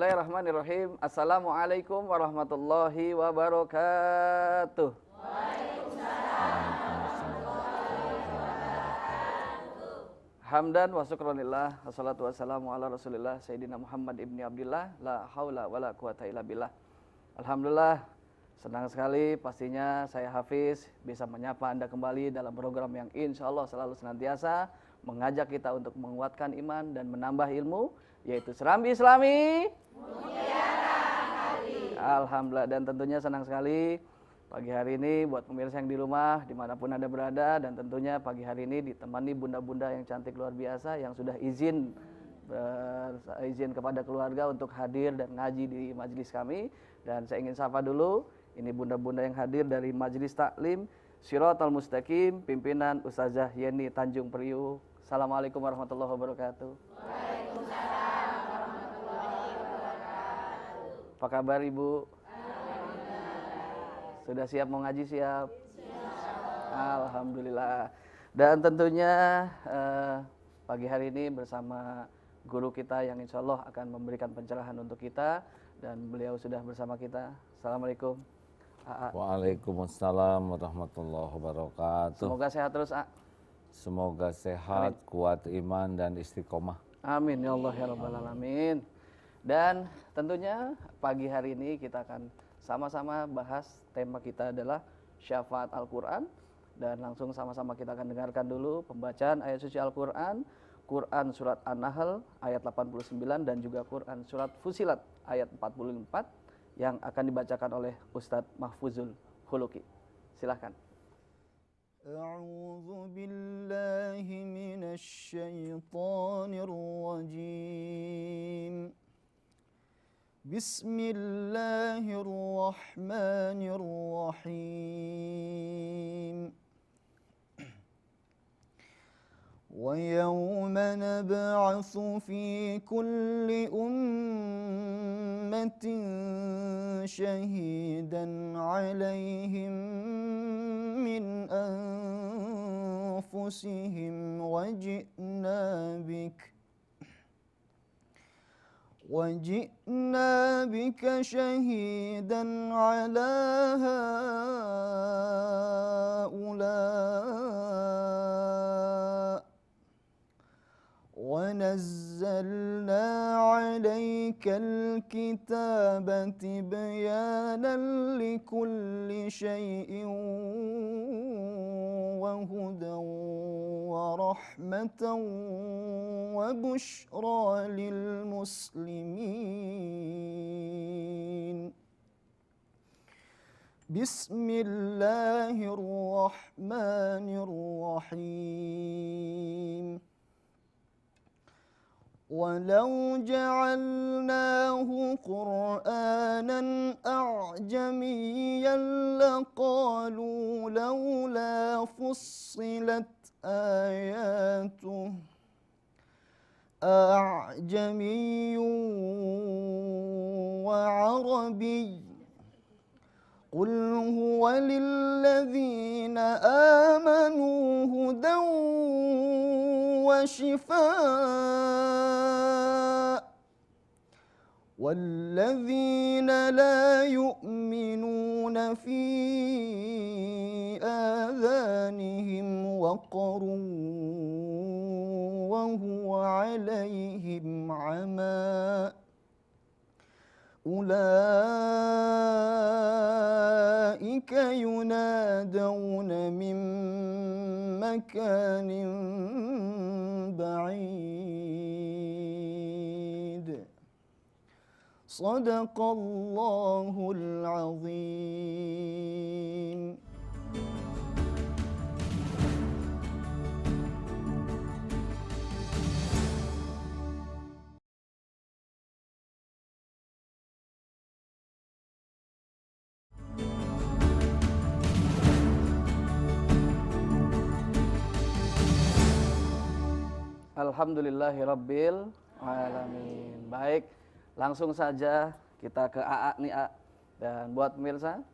Bismillahirrahmanirrahim. Assalamualaikum warahmatullahi wabarakatuh. Hamdan wa syukranillah, wassalatu wassalamu ala rasulillah Sayyidina Muhammad ibni Abdillah, la haula wa la quwata illa billah. Alhamdulillah, senang sekali pastinya saya Hafiz bisa menyapa Anda kembali dalam program yang insya Allah selalu senantiasa mengajak kita untuk menguatkan iman dan menambah ilmu, yaitu Serambi Islami. Alhamdulillah, dan tentunya senang sekali pagi hari ini buat pemirsa yang di rumah dimanapun Anda berada, dan tentunya pagi hari ini ditemani bunda-bunda yang cantik luar biasa yang sudah izin kepada keluarga untuk hadir dan ngaji di majelis kami. Dan saya ingin sapa dulu, ini bunda-bunda yang hadir dari Majelis Taklim Shiratal Mustaqim, pimpinan Ustazah Yeni Tanjung Priuk. Assalamualaikum warahmatullahi wabarakatuh. Waalaikumsalam warahmatullahi wabarakatuh. Apa kabar Ibu? Sudah siap mau ngaji? Siap? Alhamdulillah. Dan tentunya pagi hari ini bersama guru kita yang insya Allah akan memberikan pencerahan untuk kita, dan beliau sudah bersama kita. Assalamualaikum. Waalaikumsalam warahmatullahi wabarakatuh. Semoga sehat terus, A. Semoga sehat, amin, kuat iman dan istiqomah. Amin ya Allah ya Rabbal Alamin. Dan tentunya pagi hari ini kita akan sama-sama bahas, tema kita adalah syafaat Al-Quran. Dan langsung sama-sama kita akan dengarkan dulu pembacaan ayat suci Al-Quran, Quran Surat An-Nahl ayat 89 dan juga Quran Surat Fusilat ayat 44 yang akan dibacakan oleh Ustadz Mahfuzul Khuluki. Silahkan. A'udzu billahi minasy syaithanir rajim. Bismillahirrahmanirrahim. وَيَوْمَ نَبْعَثُ فِي كُلِّ أُمَّةٍ شَهِيدًا عَلَيْهِمْ مِنْ أَنْفُسِهِمْ وَجِئْنَا بِكَ شَهِيدًا عَلَى هَؤُلَاءِ وَنَزَّلْنَا عَلَيْكَ الْكِتَابَ تِبْيَانًا لِكُلِّ شَيْءٍ وَهُدًى وَرَحْمَةً وَبُشْرَى لِلْمُسْلِمِينَ. بسم الله الرحمن الرحيم. وَلَوْ جَعَلْنَاهُ قُرْآنًا أَعْجَمِيًّا لَقَالُوا لَوْلَا فُصِّلَتْ آيَاتُهُ أَعْجَمِيٌّ وَعَرَبِيٌّ قُلْ هُوَ لِلَّذِينَ آمَنُوا هُدًى وَشِفَاءٌ وَالَّذِينَ لَا يُؤْمِنُونَ فِي آذَانِهِمْ وَقْرٌ وَهُوَ عَلَيْهِمْ عَمًى أُولَئِكَ يُنَادَوْنَ مِنْ مَكَانٍ بَعِيدٍ. صدق الله العظيم. Alhamdulillahirabbil alamin. Baik, langsung saja kita ke AA nih, A. Dan buat pemirsa,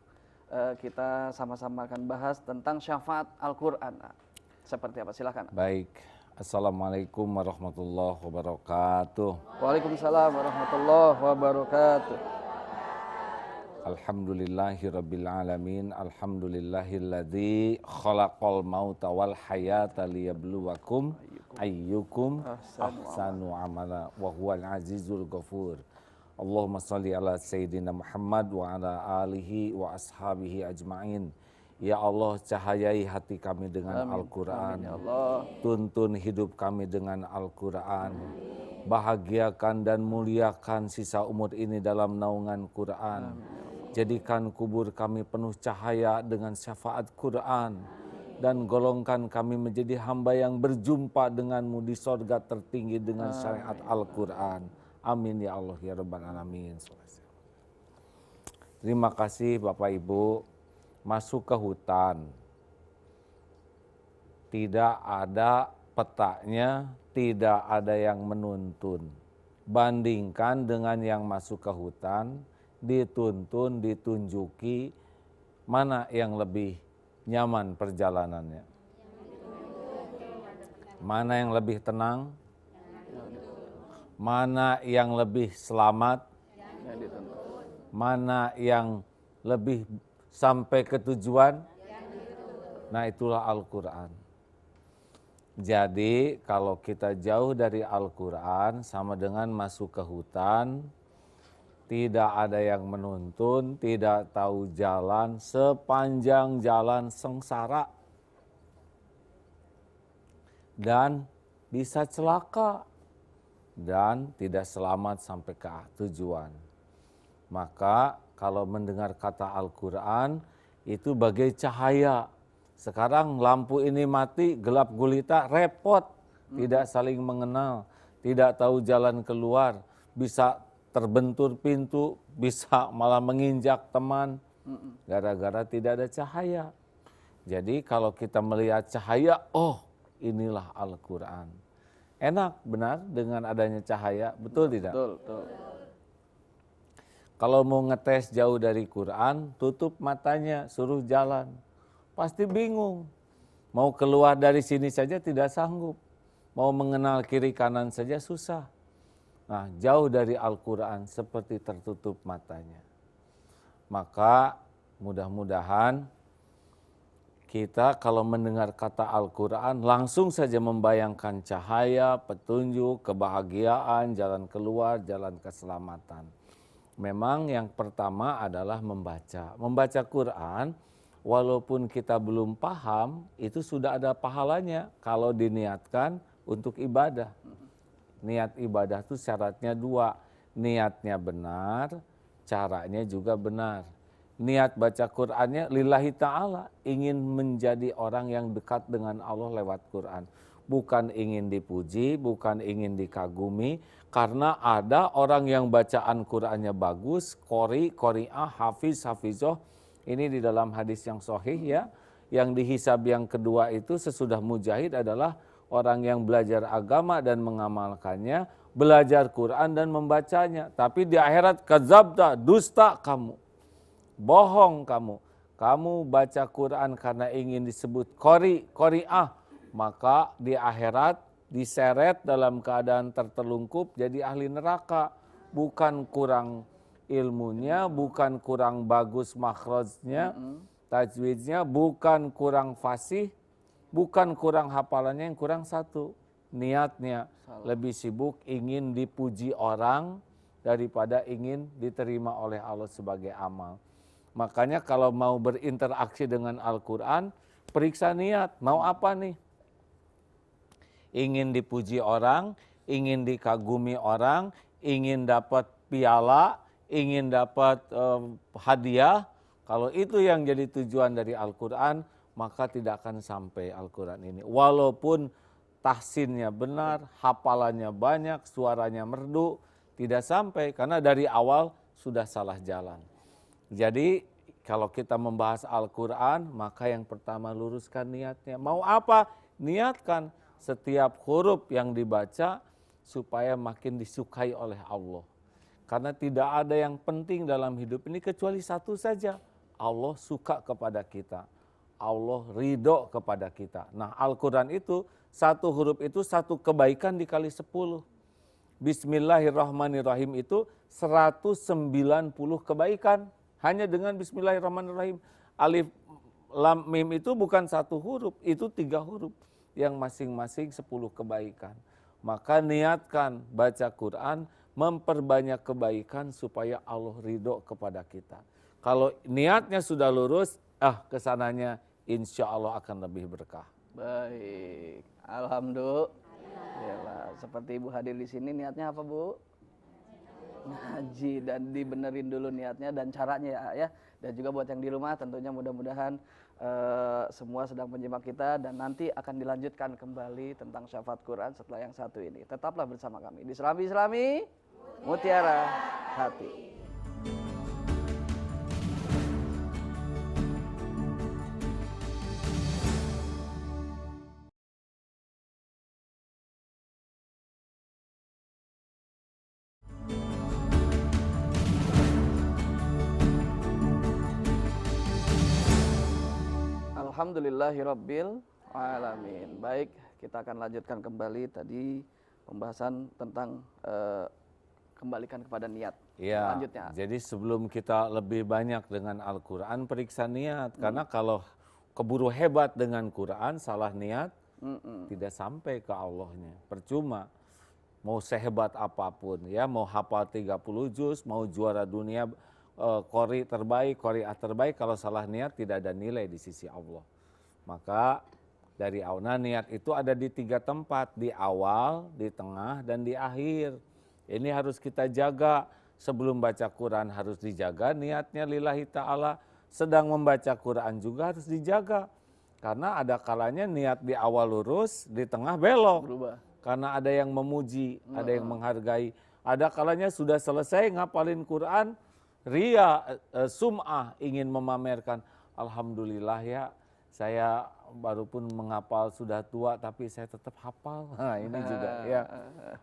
kita sama-sama akan bahas tentang syafaat Al-Quran, A. Seperti apa? Silakan. Baik, Assalamualaikum warahmatullahi wabarakatuh. Waalaikumsalam warahmatullahi wabarakatuh. Alhamdulillahirabbil alamin. Alhamdulillahilladzi khalaqal mauta wal hayata liyabluwakum ayyukum ahsanu amala wa huwal azizul ghafur. Allahumma shalli ala sayyidina Muhammad wa ala alihi wa ashabihi ajmain. Ya Allah, cahayai hati kami dengan Al-Quran. Ya Allah. Tuntun hidup kami dengan Al-Quran. Bahagiakan dan muliakan sisa umur ini dalam naungan Quran. Jadikan kubur kami penuh cahaya dengan syafaat Quran. Dan golongkan kami menjadi hamba yang berjumpa denganmu di sorga tertinggi dengan syariat Al-Quran. Amin ya Allah ya Rabbal Alamin. Terima kasih Bapak Ibu. Masuk ke hutan, tidak ada petanya, tidak ada yang menuntun. Bandingkan dengan yang masuk ke hutan, dituntun, ditunjuki, mana yang lebih nyaman perjalanannya? Mana yang lebih tenang? Mana yang lebih selamat? Mana yang lebih sampai ke tujuan? Nah, itulah Al-Quran. Jadi kalau kita jauh dari Al-Quran sama dengan masuk ke hutan, tidak ada yang menuntun, tidak tahu jalan sepanjang jalan sengsara. Dan bisa celaka dan tidak selamat sampai ke tujuan. Maka kalau mendengar kata Al-Quran itu bagai cahaya. Sekarang lampu ini mati, gelap gulita, repot. Tidak saling mengenal, tidak tahu jalan keluar. Bisa terbentur pintu, bisa malah menginjak teman. Gara-gara tidak ada cahaya. Jadi kalau kita melihat cahaya, oh inilah Al-Quran. Enak benar dengan adanya cahaya, betul tidak? Betul, betul. Kalau mau ngetes jauh dari Quran, tutup matanya, suruh jalan. Pasti bingung. Mau keluar dari sini saja tidak sanggup. Mau mengenal kiri kanan saja susah. Nah, jauh dari Al-Quran seperti tertutup matanya. Maka mudah-mudahan kita kalau mendengar kata Al-Quran langsung saja membayangkan cahaya, petunjuk, kebahagiaan, jalan keluar, jalan keselamatan. Memang yang pertama adalah membaca. Membaca Quran, walaupun kita belum paham, itu sudah ada pahalanya kalau diniatkan untuk ibadah. Niat ibadah itu syaratnya dua. Niatnya benar, caranya juga benar. Niat baca Qurannya lillahi ta'ala, ingin menjadi orang yang dekat dengan Allah lewat Quran. Bukan ingin dipuji, bukan ingin dikagumi, karena ada orang yang bacaan Qurannya bagus, qori'ah, hafizoh. Ini di dalam hadis yang sahih ya. Yang dihisab yang kedua itu sesudah mujahid adalah orang yang belajar agama dan mengamalkannya, belajar Quran dan membacanya. Tapi di akhirat kadzabta, dusta kamu. Bohong kamu. Kamu baca Quran karena ingin disebut qori'ah. Maka di akhirat diseret dalam keadaan tertelungkup jadi ahli neraka. Bukan kurang ilmunya, bukan kurang bagus makhrajnya, tajwidnya, bukan kurang fasih, bukan kurang hafalannya, yang kurang satu, niatnya. Lebih sibuk ingin dipuji orang daripada ingin diterima oleh Allah sebagai amal. Makanya kalau mau berinteraksi dengan Al-Quran, periksa niat, mau apa nih? Ingin dipuji orang, ingin dikagumi orang, ingin dapat piala, ingin dapat hadiah. Kalau itu yang jadi tujuan dari Al-Quran, maka tidak akan sampai Al-Quran ini. Walaupun tahsinnya benar, hafalannya banyak, suaranya merdu, tidak sampai karena dari awal sudah salah jalan. Jadi kalau kita membahas Al-Quran, maka yang pertama luruskan niatnya. Mau apa? Niatkan setiap huruf yang dibaca supaya makin disukai oleh Allah. Karena tidak ada yang penting dalam hidup ini kecuali satu saja. Allah suka kepada kita. Allah ridho kepada kita. Nah, Al-Quran itu satu huruf itu satu kebaikan dikali 10. Bismillahirrahmanirrahim itu 190 kebaikan. Hanya dengan Bismillahirrahmanirrahim. Alif, lam, mim itu bukan satu huruf, itu 3 huruf. Yang masing-masing 10 kebaikan. Maka niatkan baca Quran, memperbanyak kebaikan supaya Allah ridho kepada kita. Kalau niatnya sudah lurus, kesananya insya Allah akan lebih berkah. Baik, alhamdulillah. Seperti Ibu hadir di sini, niatnya apa Bu? Ngaji, dan dibenerin dulu niatnya dan caranya ya. Dan juga buat yang di rumah, tentunya mudah-mudahan semua sedang menyimak kita, dan nanti akan dilanjutkan kembali tentang syafaat Quran setelah yang satu ini. Tetaplah bersama kami di Selami Mutiara Hati. Alhamdulillahirabbil alamin. Baik, kita akan lanjutkan kembali tadi pembahasan tentang kembalikan kepada niat. Ya, Selanjutnya. jadi sebelum kita lebih banyak dengan Al-Quran, periksa niat. Karena kalau keburu hebat dengan Quran, salah niat, tidak sampai ke Allahnya. Percuma, mau sehebat apapun, ya, mau hafal 30 juz, mau juara dunia, qori terbaik, qori'ah terbaik, kalau salah niat tidak ada nilai di sisi Allah. Maka dari awal niat itu ada di 3 tempat, di awal, di tengah, dan di akhir. Ini harus kita jaga. Sebelum baca Quran harus dijaga niatnya lillahi ta'ala. Sedang membaca Quran juga harus dijaga. Karena ada kalanya niat di awal lurus, di tengah belok. Berubah. Karena ada yang memuji, ada yang menghargai. Ada kalanya sudah selesai ngapalin Quran, ria, sum'ah, ingin memamerkan. Alhamdulillah ya, saya baru pun menghafal, sudah tua tapi saya tetap hafal. Nah, ini juga ya.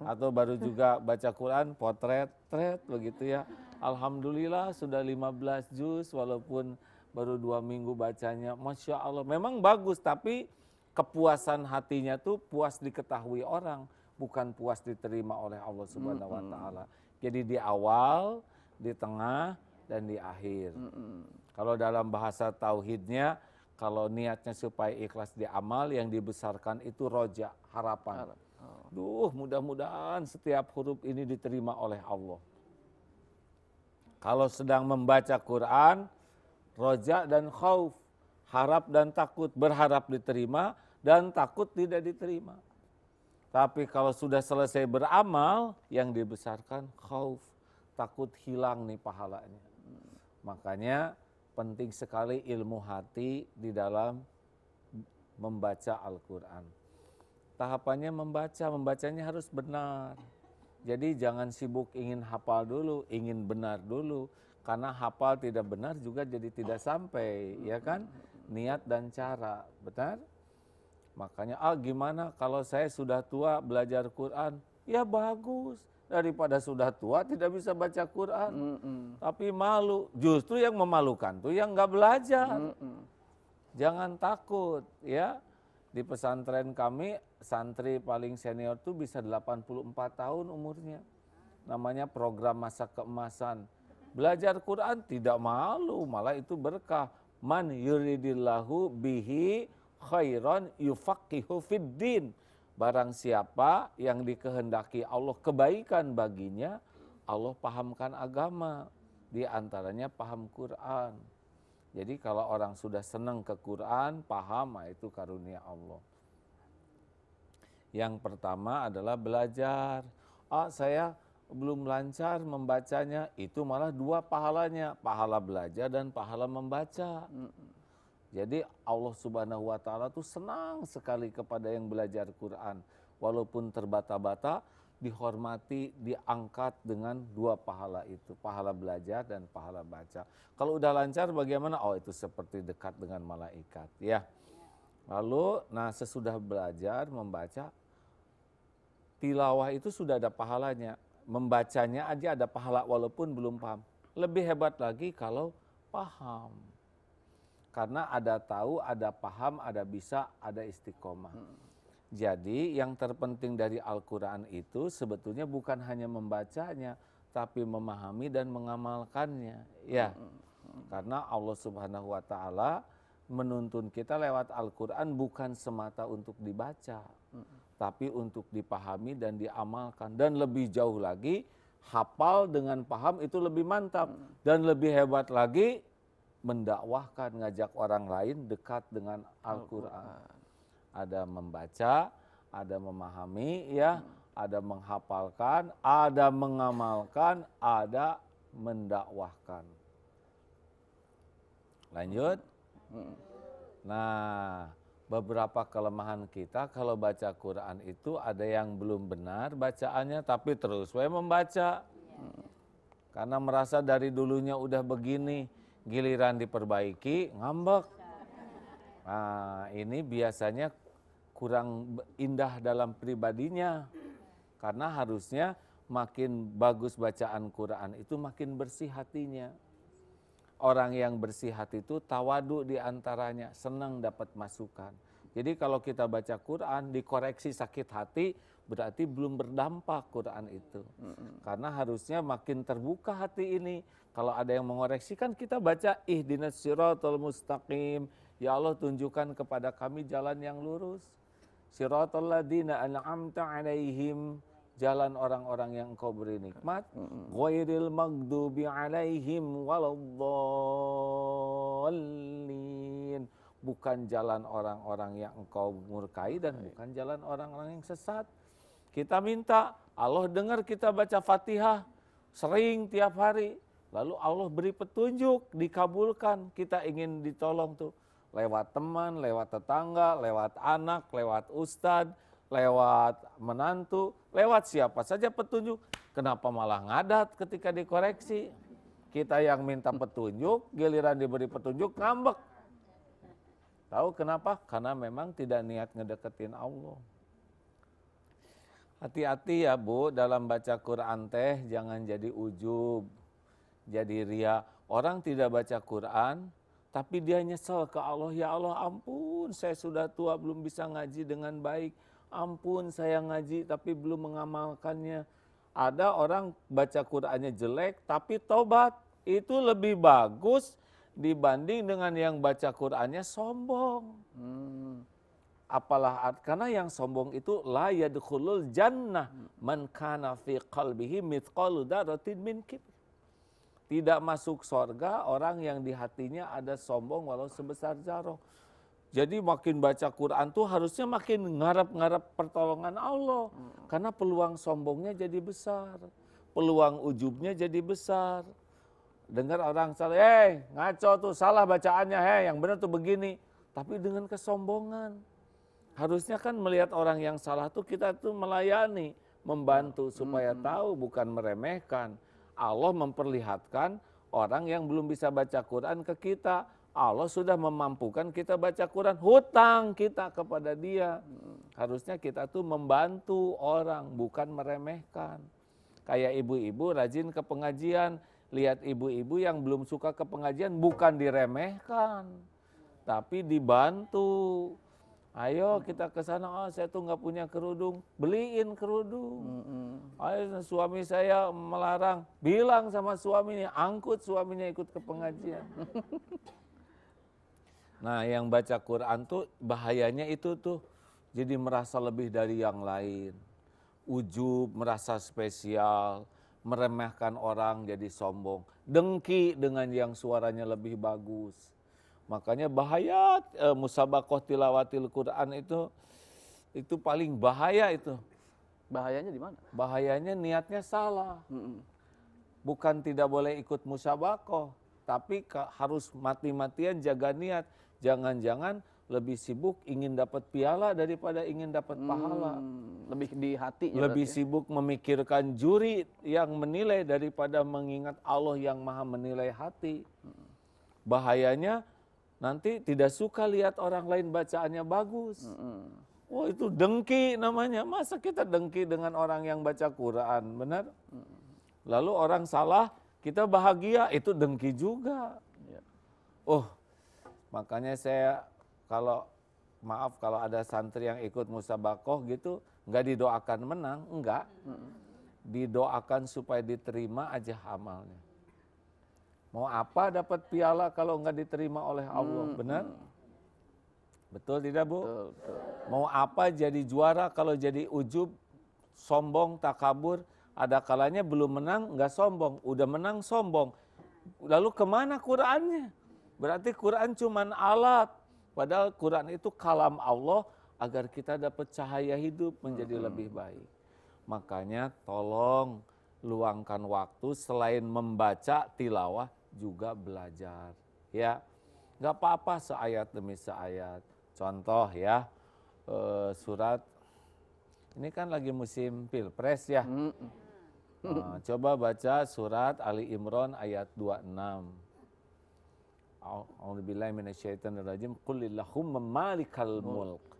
Atau baru juga baca Quran, potret begitu ya. Alhamdulillah sudah 15 juz walaupun baru 2 minggu bacanya. Masya Allah, memang bagus, tapi kepuasan hatinya tuh puas diketahui orang, bukan puas diterima oleh Allah Subhanahu wa taala. Jadi di awal, di tengah, dan di akhir. Kalau dalam bahasa tauhidnya, kalau niatnya supaya ikhlas di amal, yang dibesarkan itu roja, harapan. Duh, mudah-mudahan setiap huruf ini diterima oleh Allah. Kalau sedang membaca Quran, roja dan khauf, harap dan takut, berharap diterima dan takut tidak diterima. Tapi kalau sudah selesai beramal, yang dibesarkan khauf, takut hilang nih pahalanya. Makanya penting sekali ilmu hati di dalam membaca Al-Quran. Tahapannya membacanya harus benar. Jadi jangan sibuk ingin hafal dulu, ingin benar dulu. Karena hafal tidak benar juga jadi tidak sampai, ya kan? Niat dan cara, benar? Makanya, gimana kalau saya sudah tua belajar Quran? Ya bagus. Daripada sudah tua tidak bisa baca Quran, tapi malu. Justru yang memalukan tuh yang nggak belajar. Jangan takut, ya. Di pesantren kami santri paling senior tuh bisa 84 tahun umurnya. Namanya program masa keemasan. Belajar Quran tidak malu, malah itu berkah. Man yuridillahu bihi khairan yufaqihu fiddin. Barang siapa yang dikehendaki Allah kebaikan baginya, Allah pahamkan agama. Di antaranya paham Quran. Jadi kalau orang sudah senang ke Quran, paham, itu karunia Allah. Yang pertama adalah belajar. Saya belum lancar membacanya, itu malah 2 pahalanya. Pahala belajar dan pahala membaca. Jadi Allah Subhanahu wa taala tuh senang sekali kepada yang belajar Quran. Walaupun terbata-bata, dihormati, diangkat dengan 2 pahala itu. Pahala belajar dan pahala baca. Kalau udah lancar bagaimana? Itu seperti dekat dengan malaikat, ya. Lalu, sesudah belajar, membaca, tilawah itu sudah ada pahalanya. Membacanya aja ada pahala walaupun belum paham. Lebih hebat lagi kalau paham. Karena ada tahu, ada paham, ada bisa, ada istiqomah. Jadi yang terpenting dari Al-Quran itu sebetulnya bukan hanya membacanya, tapi memahami dan mengamalkannya. Ya, karena Allah Subhanahu wa Ta'ala menuntun kita lewat Al-Quran bukan semata untuk dibaca, tapi untuk dipahami dan diamalkan. Dan lebih jauh lagi, hafal dengan paham itu lebih mantap. Dan lebih hebat lagi, mendakwahkan, ngajak orang lain dekat dengan Al-Quran. Ada membaca, ada memahami, ya, ada menghafalkan, ada mengamalkan, ada mendakwahkan. Lanjut. Nah, beberapa kelemahan kita kalau baca Quran itu ada yang belum benar bacaannya, tapi terus membaca. Karena merasa dari dulunya udah begini, giliran diperbaiki, ngambek. Nah, ini biasanya kurang indah dalam pribadinya. Karena harusnya makin bagus bacaan Quran itu makin bersih hatinya. Orang yang bersih hati itu tawadu diantaranya, senang dapat masukan. Jadi kalau kita baca Quran, dikoreksi sakit hati, berarti belum berdampak Quran itu. Karena harusnya makin terbuka hati ini. Kalau ada yang mengoreksi kan kita baca ihdinas siratal mustaqim. Ya Allah tunjukkan kepada kami jalan yang lurus. Siratal ladzina an'amta alaihim. Jalan orang-orang yang engkau beri nikmat. Ghairil maghdubi alaihim waladdallin. Bukan jalan orang-orang yang engkau murkai dan bukan jalan orang-orang yang sesat. Kita minta Allah dengar kita baca Fatihah sering tiap hari. Lalu Allah beri petunjuk, dikabulkan. Kita ingin ditolong tuh lewat teman, lewat tetangga, lewat anak, lewat ustadz, lewat menantu, lewat siapa saja petunjuk. Kenapa malah ngadat ketika dikoreksi? Kita yang minta petunjuk, giliran diberi petunjuk ngambek. Tahu kenapa? Karena memang tidak niat ngedeketin Allah. Hati-hati ya Bu, dalam baca Quran teh jangan jadi ujub, jadi ria. Orang tidak baca Quran, tapi dia nyesel ke Allah. Ya Allah ampun, saya sudah tua belum bisa ngaji dengan baik. Ampun saya ngaji tapi belum mengamalkannya. Ada orang baca Qurannya jelek tapi tobat. Itu lebih bagus dibanding dengan yang baca Qurannya sombong. Karena yang sombong itu la yadkhulul jannah man kana fi qalbihi mithqalu dzarratin min kibr. Tidak masuk surga orang yang di hatinya ada sombong walau sebesar zarah. Jadi makin baca Quran tuh harusnya makin ngarep-ngarep pertolongan Allah. Karena peluang sombongnya jadi besar. Peluang ujubnya jadi besar. Dengar orang salah, ngaco tuh salah bacaannya, yang benar tuh begini. Tapi dengan kesombongan. Harusnya kan melihat orang yang salah tuh kita tuh melayani, membantu supaya tahu bukan meremehkan. Allah memperlihatkan orang yang belum bisa baca Quran ke kita. Allah sudah memampukan kita baca Quran, hutang kita kepada dia. Harusnya kita tuh membantu orang, bukan meremehkan. Kayak ibu-ibu rajin ke pengajian, lihat ibu-ibu yang belum suka ke pengajian bukan diremehkan, tapi dibantu. Ayo kita ke sana, saya tuh nggak punya kerudung, beliin kerudung. Ayo suami saya melarang, bilang sama suaminya, angkut suaminya ikut ke pengajian. Nah yang baca Quran tuh bahayanya itu tuh, jadi merasa lebih dari yang lain. Ujub, merasa spesial, meremehkan orang jadi sombong. Dengki dengan yang suaranya lebih bagus. Makanya bahaya musabaqah tilawatil Quran itu paling bahaya itu. Bahayanya di mana? Bahayanya niatnya salah. Bukan tidak boleh ikut musabaqah, tapi harus mati-matian jaga niat. Jangan-jangan lebih sibuk ingin dapat piala daripada ingin dapat pahala. Lebih di hatinya. Lebih sibuk memikirkan juri yang menilai daripada mengingat Allah yang maha menilai hati. Bahayanya nanti tidak suka lihat orang lain bacaannya bagus. Oh itu dengki namanya. Masa kita dengki dengan orang yang baca Quran, benar? Lalu orang salah, kita bahagia, itu dengki juga. Oh, Makanya saya maaf kalau ada santri yang ikut musabakoh gitu, nggak didoakan menang, enggak. Didoakan supaya diterima aja amalnya. Mau apa dapat piala kalau nggak diterima oleh Allah, benar? Betul tidak, Bu? Betul, betul. Mau apa jadi juara kalau jadi ujub, sombong, takabur, ada kalanya belum menang nggak sombong, udah menang sombong. Lalu kemana Qur'annya? Berarti Qur'an cuman alat. Padahal Quran itu kalam Allah agar kita dapat cahaya hidup menjadi lebih baik. Makanya tolong luangkan waktu selain membaca tilawah juga belajar. Ya, nggak apa-apa seayat demi seayat. Contoh ya, surat, ini kan lagi musim pilpres ya. Coba baca surat Ali Imran ayat 26. A'udzubillahi minasyaitonirrajim. Qulillahumma malikal mulk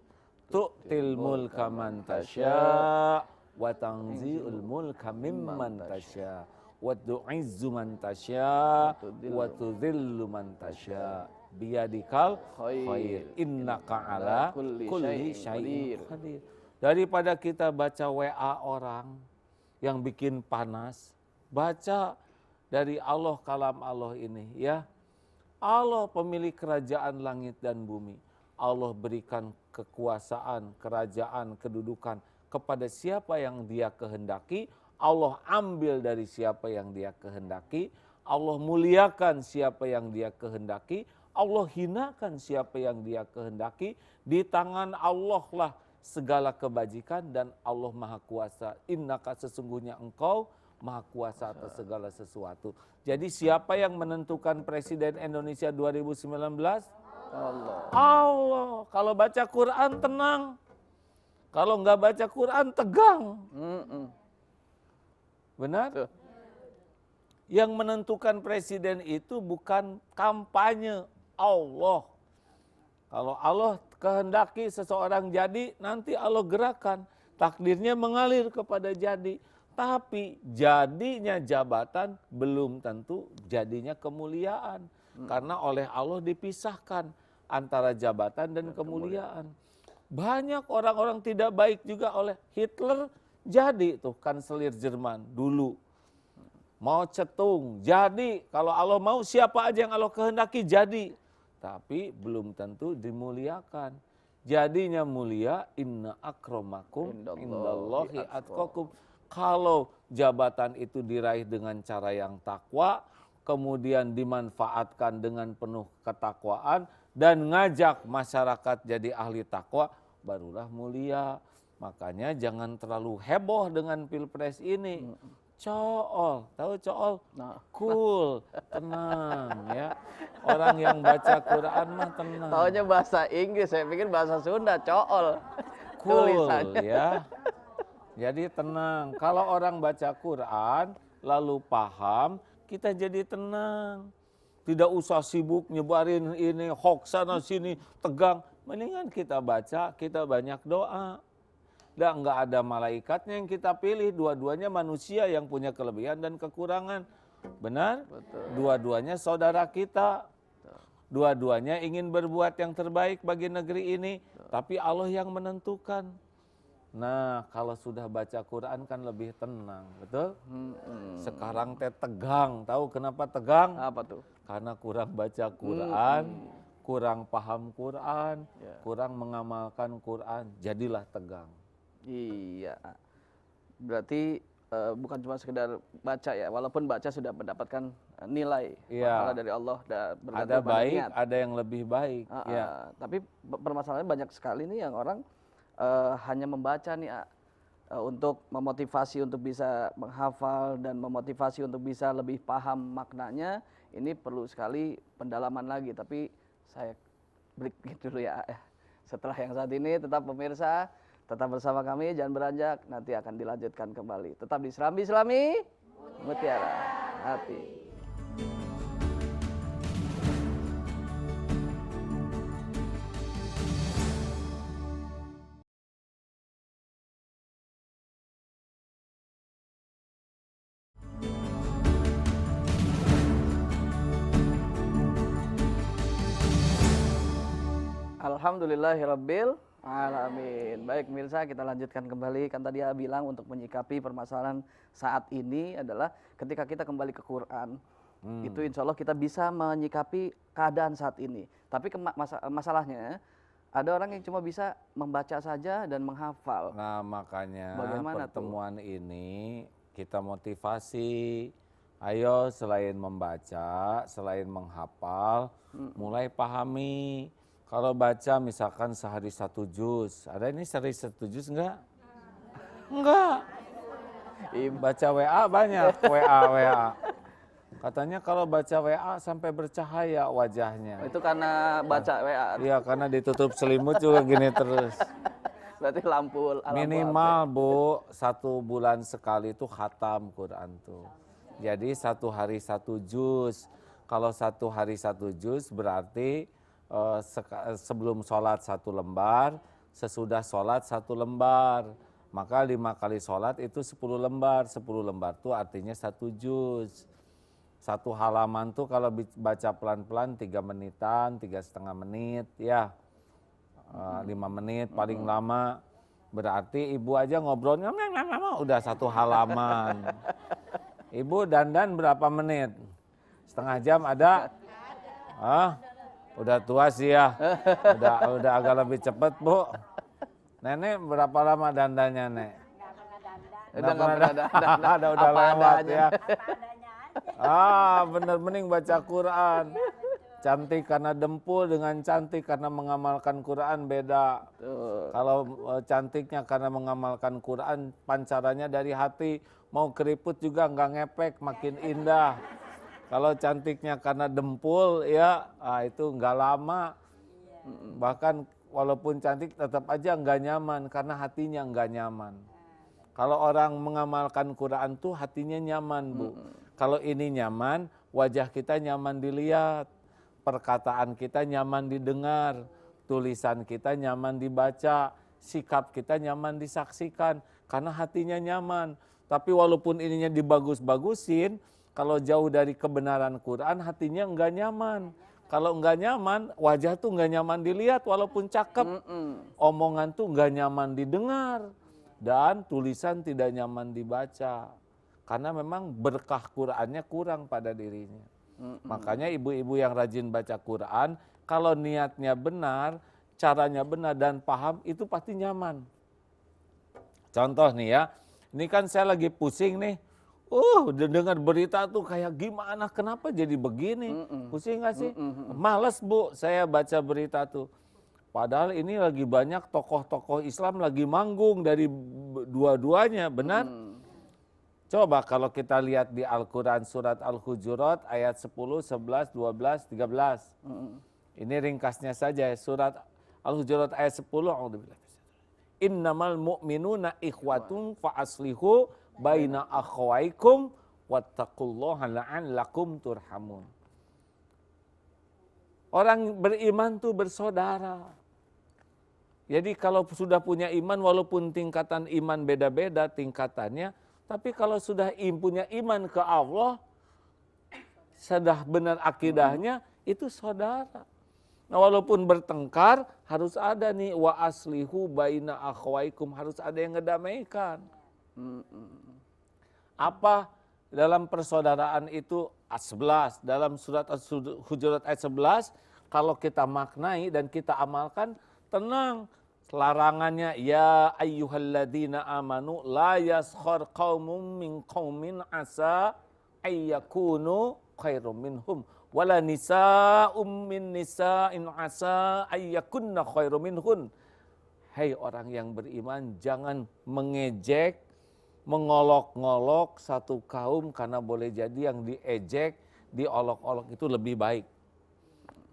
tu'til mulka man tasya' wa tanzi'ul mulka mimman tasya' wa tu'izzu man tasya' wa tudhillu man tasya' biyadikal khair innaka ala kulli syai'in qadir. Daripada kita baca WA orang yang bikin panas, baca dari Allah, kalam Allah ini ya. Allah pemilik kerajaan langit dan bumi. Allah berikan kekuasaan, kerajaan, kedudukan kepada siapa yang Dia kehendaki. Allah ambil dari siapa yang Dia kehendaki. Allah muliakan siapa yang Dia kehendaki. Allah hinakan siapa yang Dia kehendaki. Di tangan Allah lah segala kebajikan dan Allah Maha Kuasa. Innaka, sesungguhnya Engkau Maha Kuasa atas segala sesuatu. Jadi siapa yang menentukan Presiden Indonesia 2019? Allah. Allah. Kalau baca Quran tenang. Kalau nggak baca Quran tegang. Benar? Tuh. Yang menentukan presiden itu bukan kampanye, Allah. Kalau Allah kehendaki seseorang jadi, nanti Allah gerakan. Takdirnya mengalir kepada jadi. Tapi jadinya jabatan belum tentu jadinya kemuliaan. Karena oleh Allah dipisahkan antara jabatan dan kemuliaan. Banyak orang-orang tidak baik juga oleh Hitler jadi tuh kanselir Jerman dulu. Mau cetung jadi, kalau Allah mau siapa aja yang Allah kehendaki jadi. Tapi belum tentu dimuliakan. Jadinya mulia, inna akramakum indallahi atqakum. Kalau jabatan itu diraih dengan cara yang takwa, kemudian dimanfaatkan dengan penuh ketakwaan, dan ngajak masyarakat jadi ahli takwa, barulah mulia. Makanya jangan terlalu heboh dengan pilpres ini. Cool, tahu cool? Cool, tenang ya. Orang yang baca Quran mah tenang. Taunya bahasa Inggris, saya pikir bahasa Sunda, cool. Cool ya. Jadi tenang, kalau orang baca Quran lalu paham, kita jadi tenang. Tidak usah sibuk nyebarin ini, hoax sana sini, tegang. Mendingan kita baca, kita banyak doa. Dan enggak ada malaikatnya yang kita pilih, dua-duanya manusia yang punya kelebihan dan kekurangan. Benar? Betul. Dua-duanya saudara kita. Dua-duanya ingin berbuat yang terbaik bagi negeri ini, tapi Allah yang menentukan. Nah, kalau sudah baca Quran kan lebih tenang, betul? Sekarang teh tegang, tahu kenapa tegang? Apa tuh? Karena kurang baca Quran, kurang paham Quran, kurang mengamalkan Quran, jadilah tegang. Iya, berarti bukan cuma sekedar baca ya, walaupun baca sudah mendapatkan nilai pahala dari Allah. Ada baik, niat. Ada yang lebih baik. Tapi permasalahannya banyak sekali nih yang orang hanya membaca nih untuk memotivasi untuk bisa menghafal dan memotivasi untuk bisa lebih paham maknanya. Ini perlu sekali pendalaman lagi, tapi saya break dulu ya. Setelah yang saat ini tetap pemirsa, tetap bersama kami, jangan beranjak, nanti akan dilanjutkan kembali. Tetap di Serambi Islami Mutiara Hati. Alhamdulillahirabbil alamin. Baik pemirsa, kita lanjutkan kembali. Kan tadi bilang untuk menyikapi permasalahan saat ini adalah ketika kita kembali ke Quran, itu insya Allah kita bisa menyikapi keadaan saat ini. Tapi masalahnya ada orang yang cuma bisa membaca saja dan menghafal. Nah, makanya Bagaimana pertemuan ini kita motivasi. Ayo selain membaca, selain menghafal, mulai pahami. Kalau baca misalkan sehari 1 juz, ada ini sehari 1 juz enggak? Enggak. Baca WA banyak, WA. Katanya kalau baca WA sampai bercahaya wajahnya. Itu karena baca WA. Iya, karena ditutup selimut juga gini terus. Berarti lampu Minimal Bu, 1 bulan sekali itu khatam Quran tuh. Jadi 1 hari 1 juz. Kalau 1 hari 1 juz berarti sebelum sholat 1 lembar, sesudah sholat 1 lembar. Maka 5 kali sholat itu 10 lembar. 10 lembar itu artinya 1 juz. 1 halaman tuh kalau baca pelan-pelan 3 menitan, 3,5 menit ya. 5 menit paling lama. Berarti ibu aja ngobrolnya udah 1 halaman. Ibu dandan berapa menit? Setengah jam ada? Udah tua sih ya. Udah agak lebih cepet Bu. Nenek berapa lama dandannya Nek? Udah lewat ya. Bener mending baca Quran. Cantik karena dempul dengan cantik karena mengamalkan Quran beda. Kalau cantiknya karena mengamalkan Quran, pancarannya dari hati, mau keriput juga nggak ngepek, makin indah. Kalau cantiknya karena dempul ya, itu nggak lama. Bahkan walaupun cantik tetap aja nggak nyaman karena hatinya nggak nyaman. Kalau orang mengamalkan Quran tuh hatinya nyaman Bu. Kalau ini nyaman, wajah kita nyaman dilihat. Perkataan kita nyaman didengar, tulisan kita nyaman dibaca, sikap kita nyaman disaksikan, karena hatinya nyaman. Tapi walaupun ininya dibagus-bagusin, kalau jauh dari kebenaran Quran, hatinya enggak nyaman. Kalau enggak nyaman, wajah tuh enggak nyaman dilihat walaupun cakep. Omongan tuh enggak nyaman didengar, dan tulisan tidak nyaman dibaca. Karena memang berkah Qurannya kurang pada dirinya. Makanya ibu-ibu yang rajin baca Quran, kalau niatnya benar, caranya benar dan paham, itu pasti nyaman. Contoh nih ya, ini kan saya lagi pusing nih, dengar berita tuh kayak gimana, kenapa jadi begini, pusing gak sih? Males Bu, saya baca berita tuh. Padahal ini lagi banyak tokoh-tokoh Islam lagi manggung dari dua-duanya, benar? Coba kalau kita lihat di Al-Quran surat Al-Hujurat ayat 10, 11, 12, 13. Ini ringkasnya saja surat Al-Hujurat ayat 10. Innamal mu'minuna ikhwatun fa'aslihu baina akhwaikum wattaqullaha la'allakum turhamun. Orang beriman tuh bersaudara. Jadi kalau sudah punya iman, walaupun tingkatan iman beda-beda tingkatannya, tapi kalau sudah punya iman ke Allah, sudah benar akidahnya, itu saudara. Nah, walaupun bertengkar, harus ada nih, wa aslihu baina akhwaikum, harus ada yang ngedamaikan. Apa dalam persaudaraan itu? Ayat 11, dalam surat Al-Hujurat ayat 11, kalau kita maknai dan kita amalkan, tenang. Larangannya, ya ayyuhalladzina amanu la yaskhar qaumun min qaumin asa ayyakunu khairum minhum wala nisa'um min nisa'in asa ayyakunna khairum minhun. Hai orang yang beriman, jangan mengejek, mengolok-ngolok satu kaum karena boleh jadi yang diejek, diolok-olok itu lebih baik.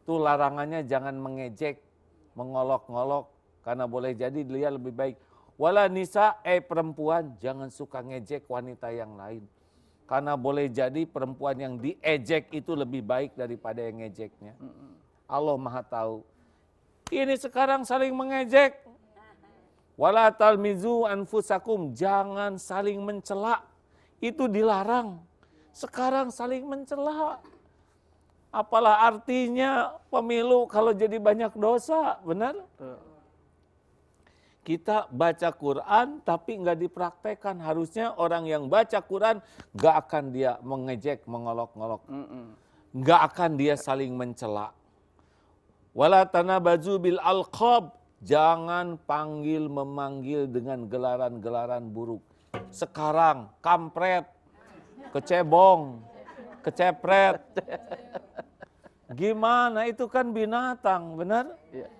Itu larangannya, jangan mengejek, mengolok-ngolok karena boleh jadi dia lebih baik. Wala nisa, perempuan, jangan suka ngejek wanita yang lain. Karena boleh jadi perempuan yang diejek itu lebih baik daripada yang ngejeknya. Allah Maha tahu. Ini sekarang saling mengejek. Wala talmizu anfusakum, jangan saling mencela. Itu dilarang. Sekarang saling mencela. Apalah artinya pemilu kalau jadi banyak dosa, benar? Tuh. Kita baca Quran tapi nggak dipraktekkan. Harusnya orang yang baca Quran nggak akan dia mengejek, mengolok-ngolok. Nggak akan dia saling mencela. Wala tanabaju bil alqab. Jangan panggil memanggil dengan gelaran-gelaran buruk. Sekarang kampret, kecebong, kecepret. Gimana, itu kan binatang, benar? Iya.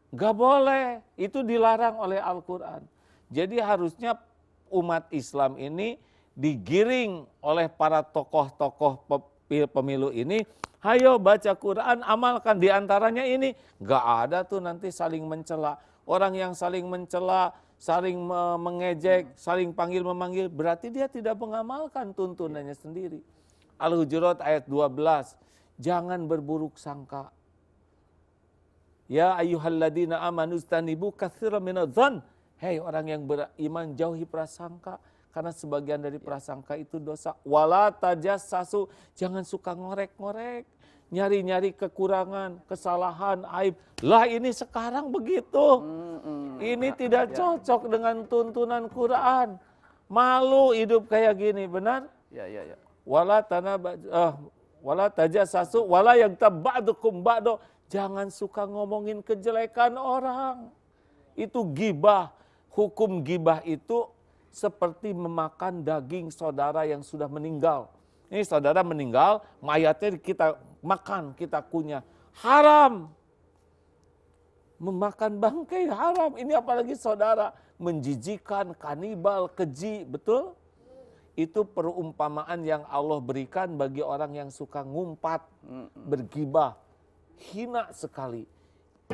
Gak boleh, itu dilarang oleh Al-Quran. Jadi harusnya umat Islam ini digiring oleh para tokoh-tokoh pemilu ini, ayo baca Quran, amalkan, diantaranya ini. Gak ada tuh nanti saling mencela. Orang yang saling mencela, saling mengejek, saling panggil memanggil, berarti dia tidak mengamalkan tuntunannya sendiri. Al-Hujurat ayat 12, jangan berburuk sangka. Ya ayyuhalladzina amanu istanibu katsiran minadh-dhann. Hei orang yang beriman, jauhi prasangka, karena sebagian dari prasangka itu dosa. Wala tajassasu, jangan suka ngorek-ngorek, nyari-nyari kekurangan, kesalahan, aib. Lah ini sekarang begitu. Ini tidak cocok dengan tuntunan Quran. Malu hidup kayak gini, benar? Ya. Wala tajassasu wala yaghtab ba'dukum ba'do. Jangan suka ngomongin kejelekan orang. Itu gibah. Hukum gibah itu seperti memakan daging saudara yang sudah meninggal. Ini saudara meninggal, mayatnya kita makan, kita kunyah. Haram. Memakan bangkai haram. Ini apalagi saudara menjijikan, kanibal, keji, betul? Itu perumpamaan yang Allah berikan bagi orang yang suka ngumpat, bergibah. Hina sekali.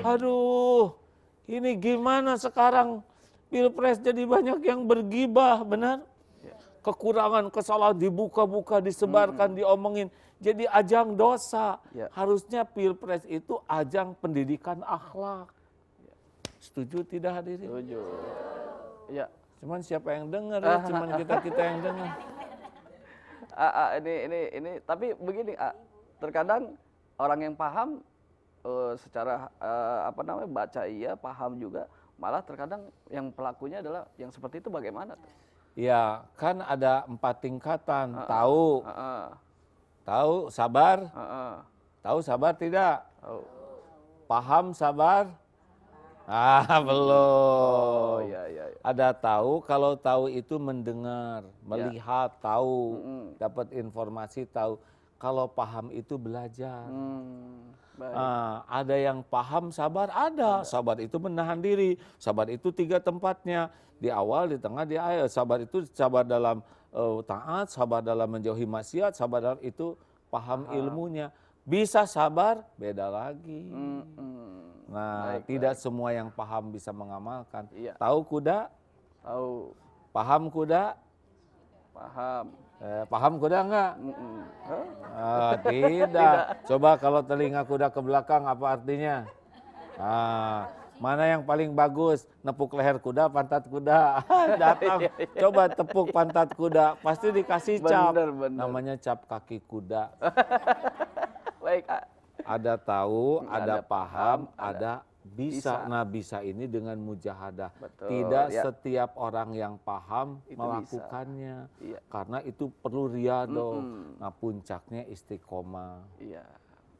Aduh, ini gimana sekarang Pilpres jadi banyak yang bergibah, benar? Kekurangan, kesalahan dibuka-buka, disebarkan, diomongin. Jadi ajang dosa. Harusnya Pilpres itu ajang pendidikan akhlak. Setuju tidak hadirin? Setuju. Ya. Cuman siapa yang dengar ya? Cuman kita yang dengar. Ini tapi begini, terkadang orang yang paham secara baca iya, paham juga, malah terkadang yang pelakunya adalah yang seperti itu. Bagaimana tuh? Ya, kan ada 4 tingkatan. Tahu, sabar. Tahu, sabar tidak? Tahu. Paham, sabar? Belum. Oh, iya. Ada tahu, kalau tahu itu mendengar, melihat, tahu, dapat informasi, tahu. Kalau paham itu belajar. Ada yang paham, sabar, ada. Sabar itu menahan diri. Sabar itu 3 tempatnya. Di awal, di tengah, di akhir. Sabar itu sabar dalam taat, sabar dalam menjauhi maksiat, sabar dalam itu paham ilmunya. Bisa sabar, beda lagi. Nah, tidak semua yang paham bisa mengamalkan. Iya. Tahu kuda? Tahu. Paham kuda? Paham. Paham kuda enggak? Tidak. Coba kalau telinga kuda ke belakang apa artinya? Mana yang paling bagus? Nepuk leher kuda, pantat kuda. Datang, coba tepuk pantat kuda, pasti dikasih cap. Bener. Namanya cap kaki kuda. Baik. Ada tahu, ada paham, ada ada bisa. Nah, bisa ini dengan mujahadah. Betul, Tidak ya. setiap orang yang paham Itu melakukannya. Iya. Karena itu perlu riyadhah. Nah, puncaknya istiqomah. Iya.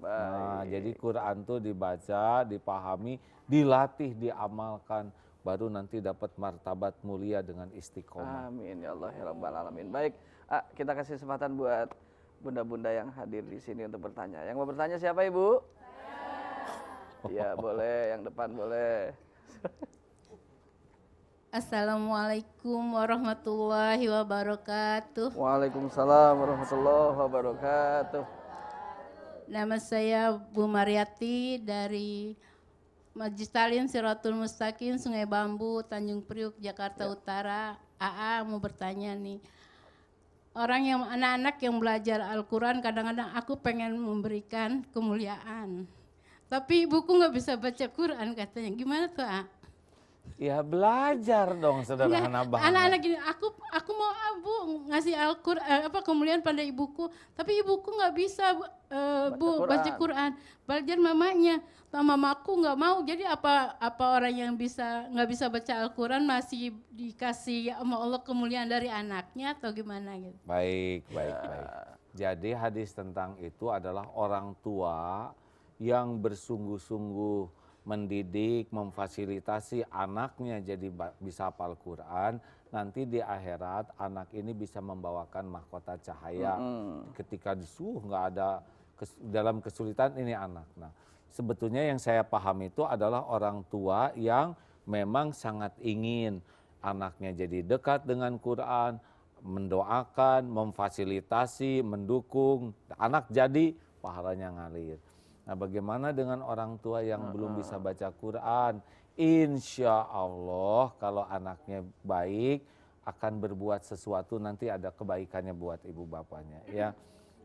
Baik. Nah, jadi Quran tuh dibaca, dipahami, dilatih, diamalkan, baru nanti dapat martabat mulia dengan istiqomah. Amin ya Allah ya Rabbal Alamin. Baik, kita kasih kesempatan buat bunda-bunda yang hadir di sini untuk bertanya. Yang mau bertanya siapa, Ibu? Ya, boleh. Yang depan boleh. Assalamualaikum warahmatullahi wabarakatuh. Waalaikumsalam warahmatullahi wabarakatuh. Nama saya Bu Mariati dari Majlis Taklim Siratul Mustaqim, Sungai Bambu, Tanjung Priuk, Jakarta Utara. AA mau bertanya nih. Anak-anak yang belajar Al-Quran, kadang-kadang aku pengen memberikan kemuliaan. Tapi ibuku nggak bisa baca Quran katanya. Gimana tuh, A? Ya belajar dong sederhana Enggak, banget. anak-anak gini, aku mau Bu ngasih Al-Qur'an kemuliaan pada ibuku, tapi ibuku nggak bisa Bu baca Quran. Quran. Belajar mamanya. Mamaku nggak mau. Jadi apa orang yang nggak bisa baca Al-Qur'an masih dikasih sama Allah kemuliaan dari anaknya atau gimana gitu. Baik, baik, baik. Jadi hadis tentang itu adalah orang tua yang bersungguh-sungguh mendidik, memfasilitasi anaknya jadi bisa hafal Quran. Nanti di akhirat anak ini bisa membawakan mahkota cahaya. Ketika disuruh nggak ada dalam kesulitan ini anak. Nah, sebetulnya yang saya paham itu adalah orang tua yang memang sangat ingin anaknya jadi dekat dengan Quran, mendoakan, memfasilitasi, mendukung, anak jadi pahalanya ngalir. Nah, bagaimana dengan orang tua yang belum bisa baca Quran? Insya Allah kalau anaknya baik akan berbuat sesuatu nanti ada kebaikannya buat ibu bapaknya. Ya,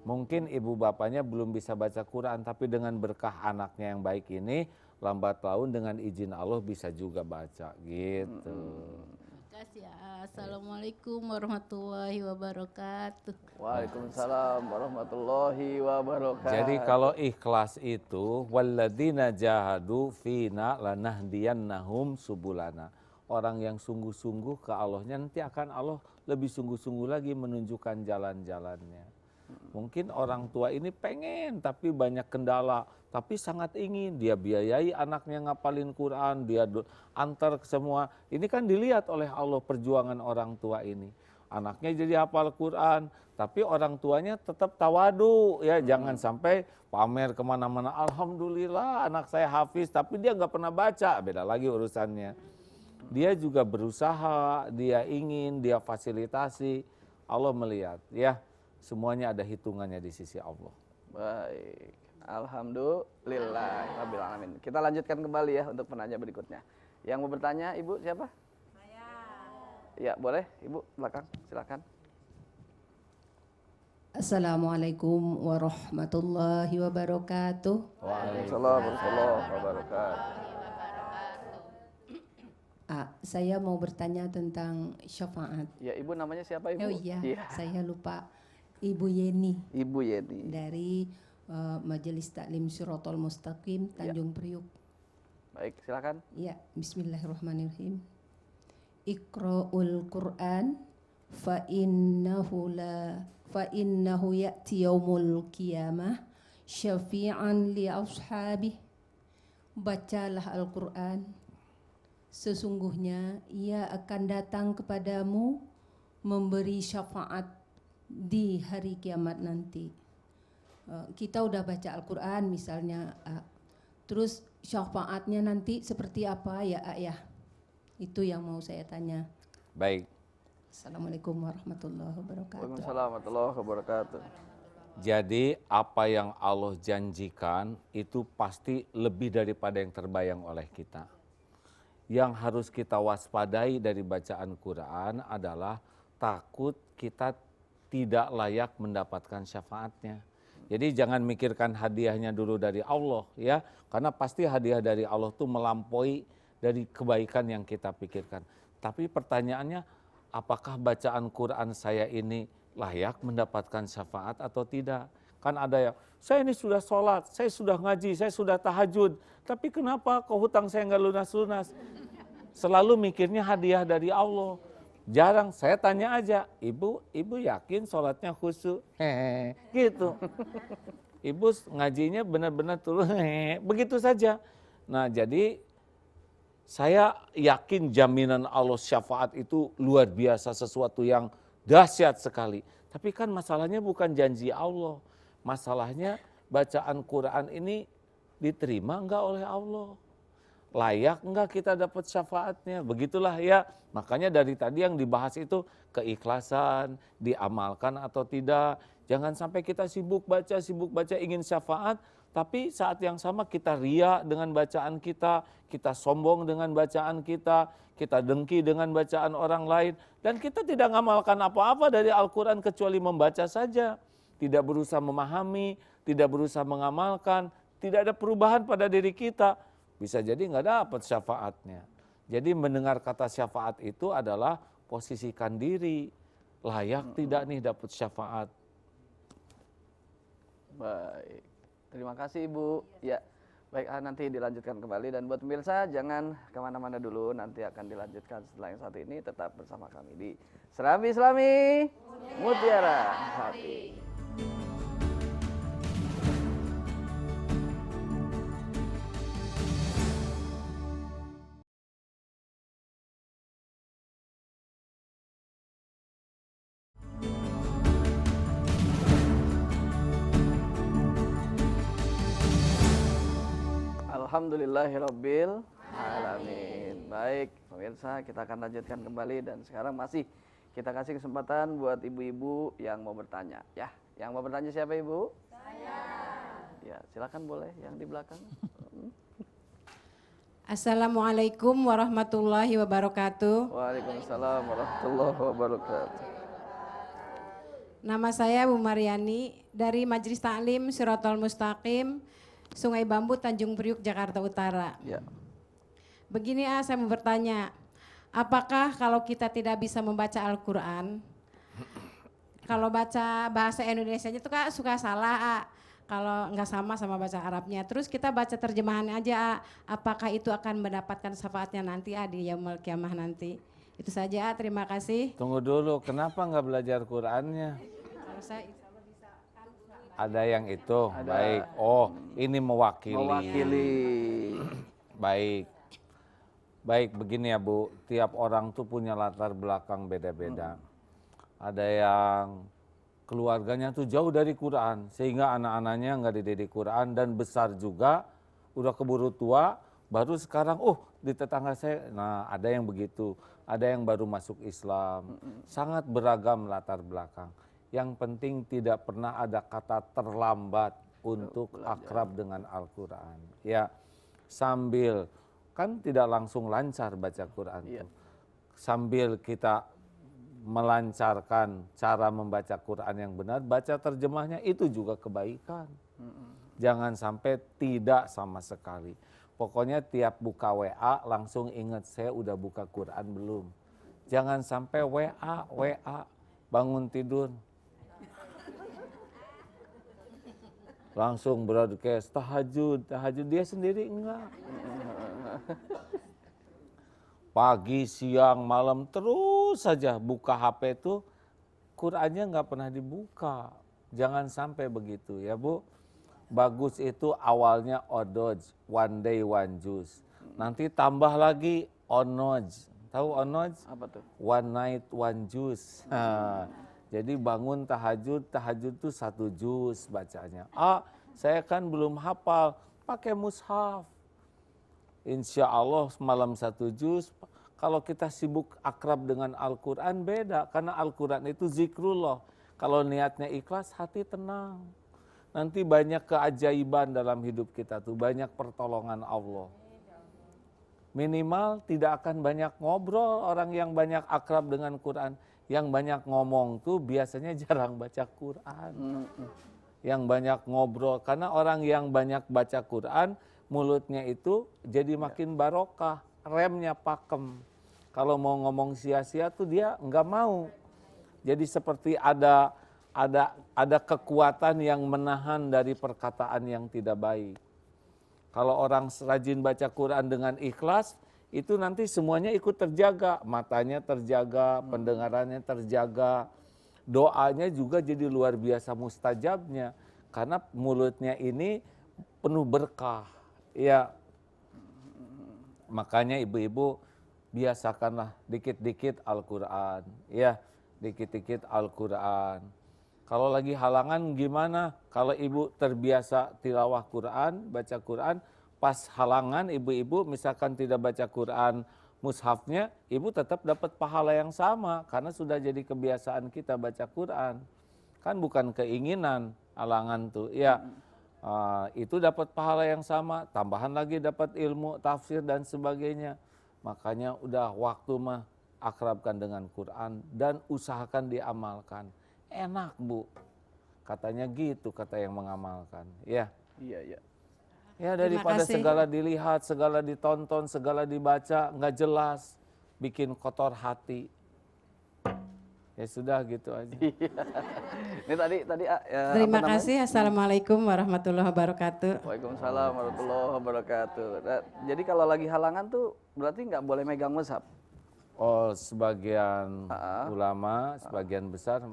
mungkin ibu bapaknya belum bisa baca Quran, tapi dengan berkah anaknya yang baik ini, lambat laun dengan izin Allah bisa juga baca gitu. Kasih ya. Assalamualaikum warahmatullahi wabarakatuh. Waalaikumsalam warahmatullahi wabarakatuh. Jadi kalau ikhlas itu walladzina jahadu fina lanahdiyannahum subulana. Orang yang sungguh-sungguh ke Allahnya nanti akan Allah lebih sungguh-sungguh lagi menunjukkan jalan-jalannya. Mungkin orang tua ini pengen tapi banyak kendala, tapi sangat ingin dia biayai anaknya ngapalin Quran, dia antar ke semua. Ini kan dilihat oleh Allah perjuangan orang tua ini. Anaknya jadi hafal Quran, tapi orang tuanya tetap tawadu ya, jangan sampai pamer kemana-mana. Alhamdulillah anak saya hafiz, tapi dia nggak pernah baca, beda lagi urusannya. Dia juga berusaha, dia ingin, dia fasilitasi. Allah melihat ya, semuanya ada hitungannya di sisi Allah. Baik, alhamdulillah, rabbil alamin. Kita lanjutkan kembali ya untuk penanya berikutnya. Yang mau bertanya Ibu siapa? Saya. Ya boleh Ibu belakang silakan. Assalamualaikum warahmatullahi wabarakatuh. Waalaikumsalam warahmatullahi wabarakatuh. Saya mau bertanya tentang syafaat. Ya Ibu namanya siapa Ibu? Oh iya, Iya. saya lupa. Ibu Yeni Ibu Yeni. dari Majelis Taklim Shirathul Mustaqim Tanjung Priuk. Baik, silakan. Ya, bismillahirrahmanirrahim. Iqra'ul Qur'an fa innahu ya'ti yaumul qiyamah syafi'an li ashabih. Bacalah Al-Qur'an, sesungguhnya ia akan datang kepadamu memberi syafaat di hari kiamat nanti. Kita udah baca Al-Quran misalnya, terus syafaatnya nanti seperti apa ya ayah? Itu yang mau saya tanya. Baik. Assalamualaikum warahmatullahi wabarakatuh. Waalaikumsalam warahmatullahi wabarakatuh. Jadi apa yang Allah janjikan itu pasti lebih daripada yang terbayang oleh kita. Yang harus kita waspadai dari bacaan Quran adalah takut kita tidak layak mendapatkan syafaatnya. Jadi jangan mikirkan hadiahnya dulu dari Allah ya, karena pasti hadiah dari Allah itu melampaui dari kebaikan yang kita pikirkan. Tapi pertanyaannya, apakah bacaan Quran saya ini layak mendapatkan syafaat atau tidak? Kan ada yang, saya ini sudah sholat, saya sudah ngaji, saya sudah tahajud, tapi kenapa kok hutang saya nggak lunas-lunas? Selalu mikirnya hadiah dari Allah. Jarang, saya tanya aja, ibu yakin sholatnya khusyuk? Gitu. Ibu ngajinya benar-benar turun, begitu saja. Nah jadi saya yakin jaminan Allah syafaat itu luar biasa, sesuatu yang dahsyat sekali. Tapi kan masalahnya bukan janji Allah. Masalahnya bacaan Quran ini diterima enggak oleh Allah? Layak enggak kita dapat syafaatnya? Begitulah ya. Makanya dari tadi yang dibahas itu keikhlasan, diamalkan atau tidak. Jangan sampai kita sibuk baca ingin syafaat, tapi saat yang sama kita ria dengan bacaan kita sombong dengan bacaan kita dengki dengan bacaan orang lain, dan kita tidak mengamalkan apa-apa dari Al-Quran kecuali membaca saja. Tidak berusaha memahami, tidak berusaha mengamalkan, tidak ada perubahan pada diri kita. Bisa jadi nggak dapat syafaatnya. Jadi mendengar kata syafaat itu adalah posisikan diri, layak tidak nih dapat syafaat. Baik, terima kasih Ibu. Ya, baik, nanti dilanjutkan kembali. Dan buat pemirsa jangan kemana-mana dulu, nanti akan dilanjutkan setelah yang satu ini. Tetap bersama kami di Serambi Islami Mutiara Hati. Alhamdulillahirabbil alamin. Baik, pemirsa, kita akan lanjutkan kembali dan sekarang masih kita kasih kesempatan buat ibu-ibu yang mau bertanya, ya. Yang mau bertanya siapa, Ibu? Saya. Ya, silakan boleh yang di belakang. Assalamualaikum warahmatullahi wabarakatuh. Waalaikumsalam warahmatullahi wabarakatuh. Nama saya Bu Mariani dari Majelis Taklim Shirathul Mustaqim, Sungai Bambu, Tanjung Priuk, Jakarta Utara. Ya. Begini saya mau bertanya, apakah kalau kita tidak bisa membaca Al-Quran, kalau baca bahasa Indonesianya itu Kak suka salah, kalau nggak sama baca Arabnya. Terus kita baca terjemahannya aja, apakah itu akan mendapatkan syafaatnya nanti di Yaumul Qiyamah nanti? Itu saja, terima kasih. Tunggu dulu, kenapa nggak belajar Qur'annya? Kalau saya Ada yang itu, Ada. baik. Oh, ini mewakili. Mewakili. Baik. Baik, begini ya Bu, tiap orang tuh punya latar belakang beda-beda. Ada yang keluarganya tuh jauh dari Quran, sehingga anak-anaknya nggak dididik Quran, dan besar juga, udah keburu tua, baru sekarang, di tetangga saya, nah ada yang begitu, ada yang baru masuk Islam, sangat beragam latar belakang. Yang penting tidak pernah ada kata terlambat untuk akrab dengan Al-Quran. Ya, sambil, kan tidak langsung lancar baca Quran itu. Sambil kita melancarkan cara membaca Quran yang benar, baca terjemahnya itu juga kebaikan. Jangan sampai tidak sama sekali. Pokoknya tiap buka WA langsung ingat saya udah buka Quran belum. Jangan sampai WA, bangun tidur. Langsung broadcast tahajud dia sendiri enggak. Pagi, siang, malam terus saja buka HP itu, Qurannya nggak pernah dibuka. Jangan sampai begitu ya Bu. Bagus itu awalnya odoj, one day one juice. Nanti tambah lagi onoj. Tahu onoj? Apa tuh? One night one juice. Jadi bangun tahajud tuh 1 juz bacanya. Saya kan belum hafal, pakai mushaf. Insya Allah malam 1 juz. Kalau kita sibuk akrab dengan Al-Quran beda, karena Al-Quran itu zikrullah. Kalau niatnya ikhlas, hati tenang. Nanti banyak keajaiban dalam hidup kita tuh, banyak pertolongan Allah. Minimal tidak akan banyak ngobrol orang yang banyak akrab dengan Quran. Yang banyak ngomong tuh biasanya jarang baca Quran. Yang banyak ngobrol, karena orang yang banyak baca Quran, mulutnya itu jadi makin barokah, remnya pakem. Kalau mau ngomong sia-sia tuh dia nggak mau. Jadi seperti ada kekuatan yang menahan dari perkataan yang tidak baik. Kalau orang rajin baca Quran dengan ikhlas, itu nanti semuanya ikut terjaga, matanya terjaga, pendengarannya terjaga, doanya juga jadi luar biasa mustajabnya, karena mulutnya ini penuh berkah. Ya, makanya ibu-ibu biasakanlah dikit-dikit Al-Quran, ya, dikit-dikit Al-Quran. Kalau lagi halangan gimana? Kalau ibu terbiasa tilawah Quran, baca Quran, pas halangan ibu-ibu misalkan tidak baca Quran mushafnya, ibu tetap dapat pahala yang sama karena sudah jadi kebiasaan kita baca Quran. Kan bukan keinginan halangan tuh. Ya, itu dapat pahala yang sama, tambahan lagi dapat ilmu, tafsir dan sebagainya. Makanya udah waktu mah akrabkan dengan Quran dan usahakan diamalkan. Enak Bu, katanya gitu kata yang mengamalkan. Ya. Iya. Ya Terima daripada kasih. segala dilihat, segala ditonton, segala dibaca, nggak jelas, bikin kotor hati. Ya sudah gitu aja. Ini tadi ya, Terima apa namanya? kasih. Assalamualaikum warahmatullahi wabarakatuh. Waalaikumsalam warahmatullahi wabarakatuh. Nah, jadi kalau lagi halangan tuh berarti nggak boleh megang mushaf. Oh, sebagian ulama, sebagian besar,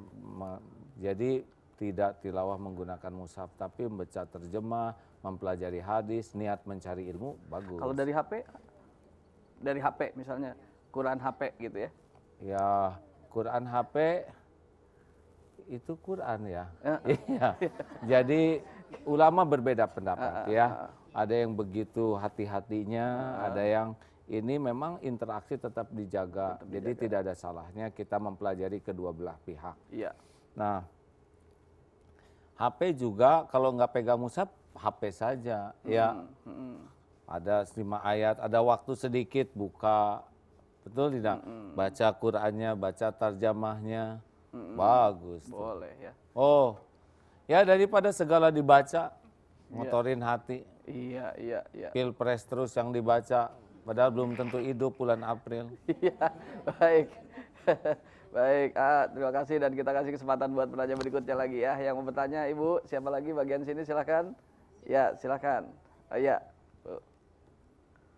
jadi tidak tilawah menggunakan mushaf, tapi membaca terjemah, mempelajari hadis, niat mencari ilmu, bagus. Kalau dari HP misalnya, Quran HP gitu ya. Ya, Quran HP itu Quran ya. Iya. Jadi ulama berbeda pendapat ya. Ada yang begitu hati-hatinya, ada yang ini memang interaksi tetap dijaga. Jadi tidak ada salahnya kita mempelajari kedua belah pihak. Iya. Nah, HP juga kalau nggak pegang mushaf, HP saja ya. Ada 5 ayat, ada waktu sedikit buka, betul tidak? Baca Qur'annya, baca tarjamahnya, bagus. Boleh ya. Oh, ya daripada segala dibaca, ngotorin hati. Iya. Pilpres terus yang dibaca, padahal belum tentu hidup bulan April. Iya, baik. Baik, terima kasih dan kita kasih kesempatan buat penanya berikutnya lagi ya. Yang mau bertanya Ibu, siapa lagi bagian sini silakan. Ya, silakan. Ya.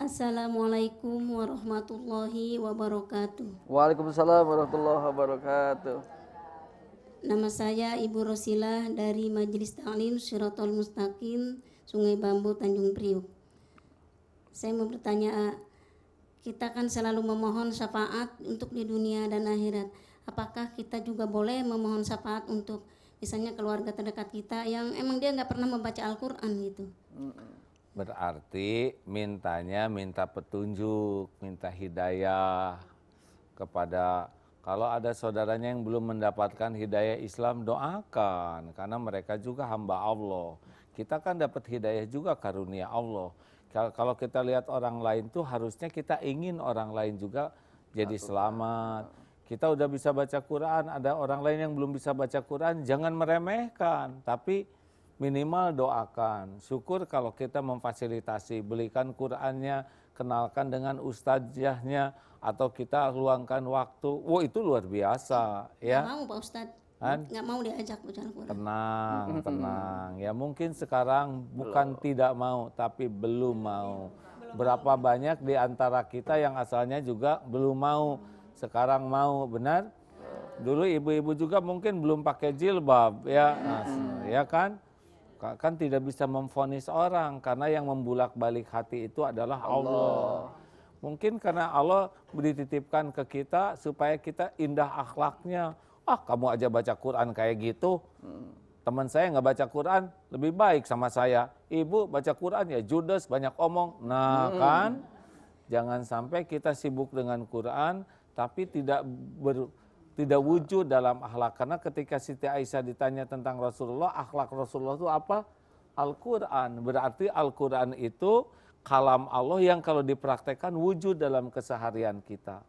Assalamualaikum warahmatullahi wabarakatuh. Waalaikumsalam warahmatullahi wabarakatuh. Nama saya Ibu Rosilah dari Majelis Ta'lim Shirathul Mustaqim, Sungai Bambu, Tanjung Priuk. Saya mau bertanya, kita kan selalu memohon syafaat untuk di dunia dan akhirat. Apakah kita juga boleh memohon syafaat untuk misalnya keluarga terdekat kita yang emang dia nggak pernah membaca Al-Quran gitu? Berarti mintanya minta petunjuk, minta hidayah kepada, kalau ada saudaranya yang belum mendapatkan hidayah Islam, doakan karena mereka juga hamba Allah. Kita kan dapat hidayah juga karunia Allah. Kalau kita lihat orang lain tuh harusnya kita ingin orang lain juga jadi selamat. Kita udah bisa baca Quran, ada orang lain yang belum bisa baca Quran, jangan meremehkan, tapi minimal doakan. Syukur kalau kita memfasilitasi, belikan Qurannya, kenalkan dengan ustadzahnya, atau kita luangkan waktu. Wah, itu luar biasa ya. Nggak mau Pak Ustadz, Kan? nggak mau diajak baca Al-Quran. Tenang. Ya mungkin sekarang bukan tidak mau, tapi belum mau. Berapa banyak di antara kita yang asalnya juga belum mau, sekarang mau, benar? Dulu ibu-ibu juga mungkin belum pakai jilbab, ya, ya kan? Kan tidak bisa memvonis orang, karena yang membulak-balik hati itu adalah Allah. Mungkin karena Allah dititipkan ke kita supaya kita indah akhlaknya. Kamu aja baca Quran kayak gitu. Teman saya nggak baca Quran, lebih baik sama saya. Ibu baca Quran ya judes, banyak omong. Nah kan, jangan sampai kita sibuk dengan Quran, tapi tidak wujud dalam akhlak. Karena ketika Siti Aisyah ditanya tentang Rasulullah, akhlak Rasulullah itu apa? Al-Quran. Berarti Al-Quran itu kalam Allah yang kalau dipraktekkan wujud dalam keseharian kita.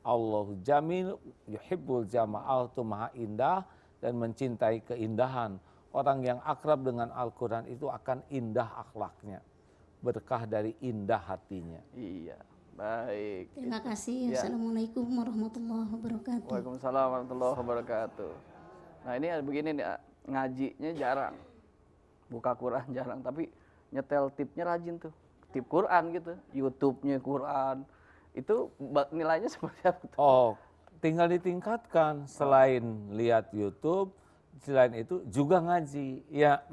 Allahu jamil yuhibbul jama'al, itu maha indah dan mencintai keindahan. Orang yang akrab dengan Al-Quran itu akan indah akhlaknya, berkah dari indah hatinya. Iya, baik. Terima kasih. Ya. Assalamualaikum warahmatullahi wabarakatuh. Waalaikumsalam warahmatullahi wabarakatuh. Nah ini begini nih, ngajinya jarang, buka Quran jarang, tapi nyetel tipnya rajin tuh, tip Quran gitu, YouTube-nya Quran, itu nilainya seperti apa tuh? Oh, tinggal ditingkatkan. Selain lihat YouTube, selain itu juga ngaji. Ya.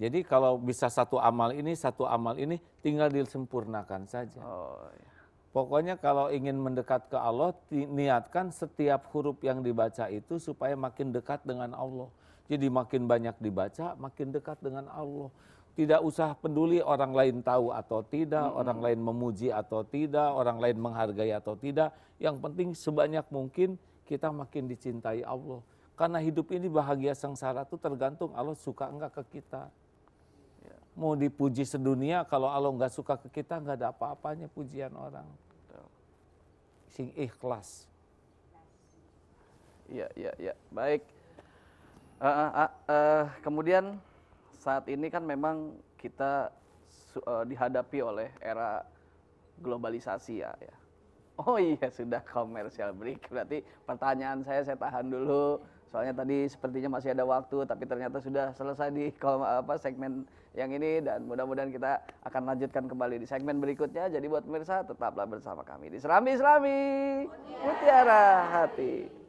Jadi kalau bisa satu amal ini tinggal disempurnakan saja. Oh, iya. Pokoknya kalau ingin mendekat ke Allah, niatkan setiap huruf yang dibaca itu supaya makin dekat dengan Allah. Jadi makin banyak dibaca, makin dekat dengan Allah. Tidak usah peduli orang lain tahu atau tidak, orang lain memuji atau tidak, orang lain menghargai atau tidak. Yang penting sebanyak mungkin kita makin dicintai Allah. Karena hidup ini bahagia sengsara itu tergantung Allah suka enggak ke kita. Mau dipuji sedunia, kalau Allah enggak suka ke kita, enggak ada apa-apanya pujian orang. Sing ikhlas. Iya. Baik. Kemudian saat ini kan memang kita dihadapi oleh era globalisasi ya. Oh iya, sudah commercial break. Berarti pertanyaan saya tahan dulu. Soalnya tadi sepertinya masih ada waktu, tapi ternyata sudah selesai di segmen yang ini, dan mudah-mudahan kita akan lanjutkan kembali di segmen berikutnya. Jadi buat pemirsa, tetaplah bersama kami di Serambi Mutiara Hati.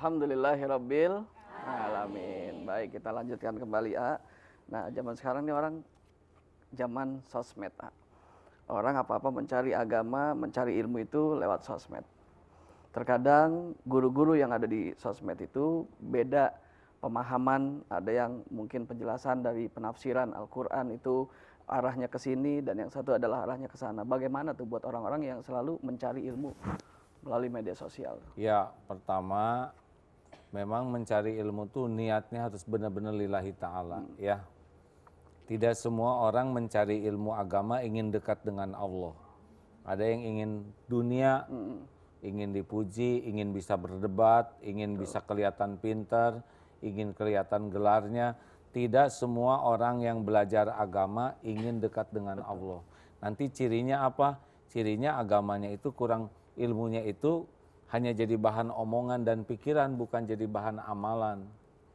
Alhamdulillahirabbil alamin. Baik, kita lanjutkan kembali, A. Nah, zaman sekarang ini orang zaman sosmed, A. Orang apa-apa mencari agama, mencari ilmu itu lewat sosmed. Terkadang guru-guru yang ada di sosmed itu beda pemahaman, ada yang mungkin penjelasan dari penafsiran Al-Qur'an itu arahnya ke sini, dan yang satu adalah arahnya ke sana. Bagaimana tuh buat orang-orang yang selalu mencari ilmu melalui media sosial? Ya, pertama memang mencari ilmu tuh niatnya harus benar-benar lillahi ta'ala ya. Tidak semua orang mencari ilmu agama ingin dekat dengan Allah. Ada yang ingin dunia, ingin dipuji, ingin bisa berdebat, ingin bisa kelihatan pintar, ingin kelihatan gelarnya. Tidak semua orang yang belajar agama ingin dekat dengan Allah. Nanti cirinya apa? Cirinya agamanya itu kurang, ilmunya itu hanya jadi bahan omongan dan pikiran, bukan jadi bahan amalan.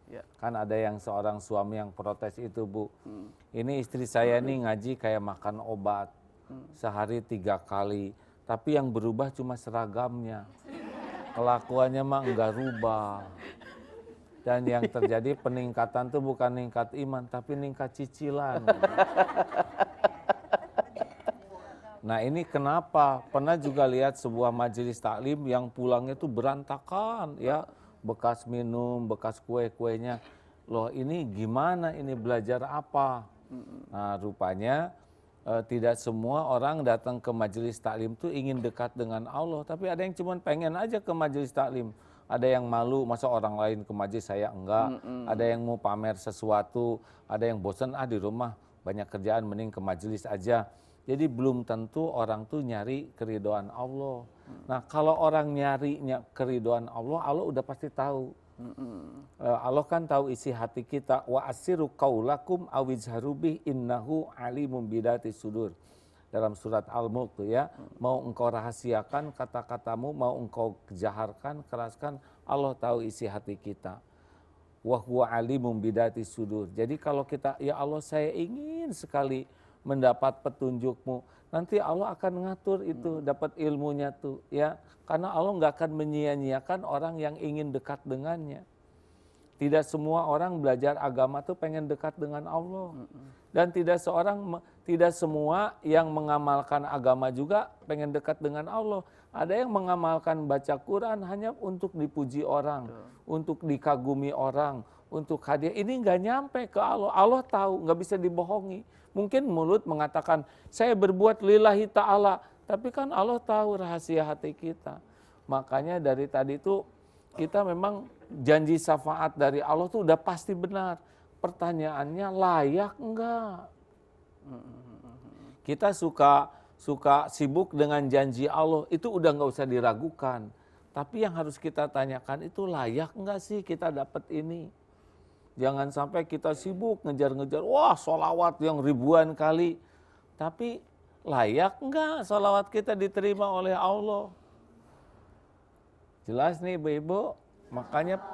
Ya. Kan ada yang seorang suami yang protes itu, Bu. Ini istri saya nih ngaji kayak makan obat. Sehari 3 kali. Tapi yang berubah cuma seragamnya. Kelakuannya mah enggak rubah. Dan yang terjadi peningkatan tuh bukan meningkat iman, tapi meningkat cicilan. Nah ini kenapa? Pernah juga lihat sebuah majelis taklim yang pulangnya tuh berantakan ya, bekas minum, bekas kue-kuenya. Loh ini gimana, ini belajar apa? Nah rupanya tidak semua orang datang ke majelis taklim tuh ingin dekat dengan Allah, tapi ada yang cuma pengen aja ke majelis taklim. Ada yang malu, masa orang lain ke majelis saya enggak. Ada yang mau pamer sesuatu, ada yang bosan di rumah banyak kerjaan, mending ke majelis aja. Jadi belum tentu orang tuh nyari keridhaan Allah. Nah kalau orang nyarinya keridhaan Allah, Allah udah pasti tahu. Allah kan tahu isi hati kita. Wa asiru qaulakum awizharu bih innahu alimum bidati sudur. Dalam surat Al-Mulk tuh ya. Mau engkau rahasiakan kata-katamu, mau engkau jaharkan, keraskan, Allah tahu isi hati kita. Wa huwa alimum bidati sudur. Jadi kalau kita, ya Allah saya ingin sekali mendapat petunjukmu, nanti Allah akan ngatur itu, dapat ilmunya tuh ya, karena Allah nggak akan menyia-nyiakan orang yang ingin dekat dengannya. Tidak semua orang belajar agama tuh pengen dekat dengan Allah, dan tidak semua yang mengamalkan agama juga pengen dekat dengan Allah. Ada yang mengamalkan baca Quran hanya untuk dipuji orang, untuk dikagumi orang, untuk hadiah. Ini nggak nyampe ke Allah. Allah tahu, nggak bisa dibohongi. Mungkin mulut mengatakan, saya berbuat lillahi ta'ala. Tapi kan Allah tahu rahasia hati kita. Makanya dari tadi itu kita memang janji syafaat dari Allah tuh udah pasti benar. Pertanyaannya layak enggak? Kita suka sibuk dengan janji Allah, itu udah nggak usah diragukan. Tapi yang harus kita tanyakan itu layak enggak sih kita dapat ini? Jangan sampai kita sibuk ngejar-ngejar, wah sholawat yang ribuan kali. Tapi layak enggak sholawat kita diterima oleh Allah? Jelas nih Ibu-Ibu, makanya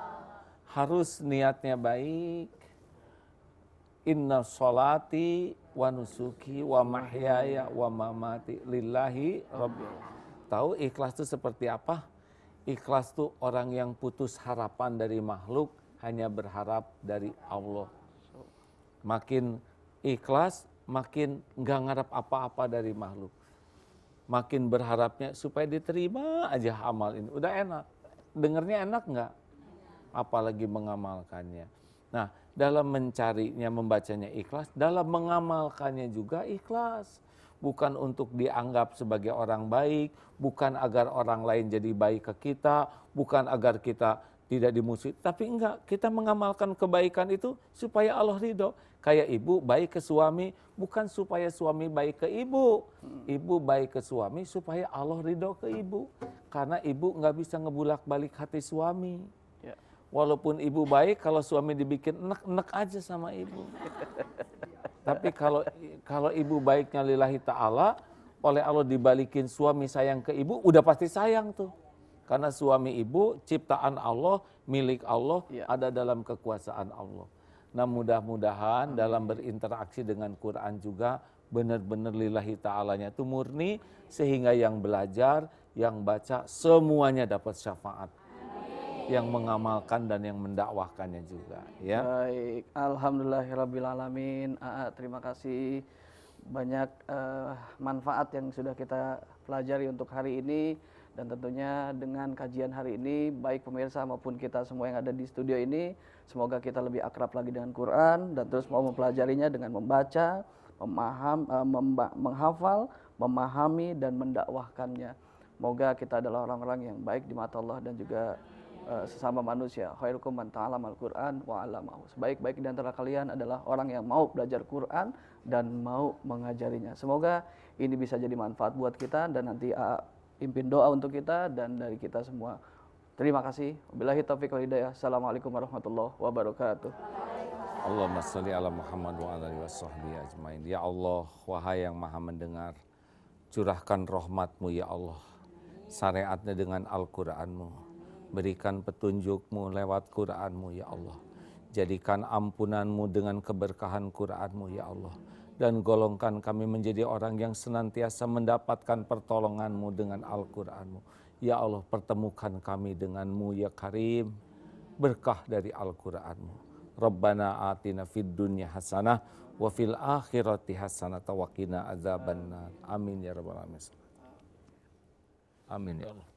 harus niatnya baik. Inna sholati wa nusuki wa mahyaya wa mamati lillahi rabbil. Tahu ikhlas itu seperti apa? Ikhlas itu orang yang putus harapan dari makhluk, hanya berharap dari Allah. Makin ikhlas, makin nggak ngarap apa-apa dari makhluk. Makin berharapnya supaya diterima aja amal ini. Udah enak. Dengernya enak nggak? Apalagi mengamalkannya. Nah, dalam mencarinya, membacanya ikhlas, dalam mengamalkannya juga ikhlas. Bukan untuk dianggap sebagai orang baik, bukan agar orang lain jadi baik ke kita, bukan agar kita tidak dimusuhi. Tapi enggak, kita mengamalkan kebaikan itu supaya Allah ridho. Kayak ibu baik ke suami, bukan supaya suami baik ke ibu. Ibu baik ke suami supaya Allah ridho ke ibu. Karena ibu nggak bisa ngebulak-balik hati suami. Ya. Walaupun ibu baik, kalau suami dibikin enak-enak aja sama ibu. Tapi kalau ibu baiknya lillahi ta'ala, oleh Allah dibalikin suami sayang ke ibu, udah pasti sayang tuh. Karena suami ibu ciptaan Allah, milik Allah, Ya. ada dalam kekuasaan Allah. Nah mudah-mudahan dalam berinteraksi dengan Quran juga benar-benar lillahi ta'alanya itu murni, sehingga yang belajar, yang baca semuanya dapat syafaat. Yang mengamalkan dan yang mendakwahkannya juga. Ya. Baik, alhamdulillahirrabbilalamin. Terima kasih banyak manfaat yang sudah kita pelajari untuk hari ini. Dan tentunya dengan kajian hari ini, baik pemirsa maupun kita semua yang ada di studio ini, semoga kita lebih akrab lagi dengan Quran dan terus mau mempelajarinya dengan membaca, menghafal, memahami dan mendakwahkannya. Semoga kita adalah orang-orang yang baik di mata Allah dan juga sesama manusia. Khairukum man ta'allamal Qur'an wa 'allamahu. Sebaik-baik di antara kalian adalah orang yang mau belajar Quran dan mau mengajarinya. Semoga ini bisa jadi manfaat buat kita dan nanti pimpin doa untuk kita dan dari kita semua. Terima kasih. Wabillahi taufiq wal hidayah. Assalamualaikum warahmatullahi wabarakatuh. Allahumma sholli ala Muhammad wa ala alihi washabbihi ajmain. Ya Allah, wahai yang Maha mendengar, curahkan rahmat-Mu ya Allah. Syariatnya dengan Al-Qur'an-Mu. Berikan petunjuk-Mu lewat Qur'an-Mu ya Allah. Jadikan ampunan-Mu dengan keberkahan Qur'an-Mu ya Allah. Dan golongkan kami menjadi orang yang senantiasa mendapatkan pertolongan-Mu dengan Al-Qur'an-Mu. Ya Allah, pertemukan kami dengan-Mu ya Karim. Berkah dari Al-Qur'an-Mu. Rabbana atina fid dunya hasanah wa fil akhirati hasanah wa qina adzabannar. Amin ya rabbal alamin. Amin ya Allah.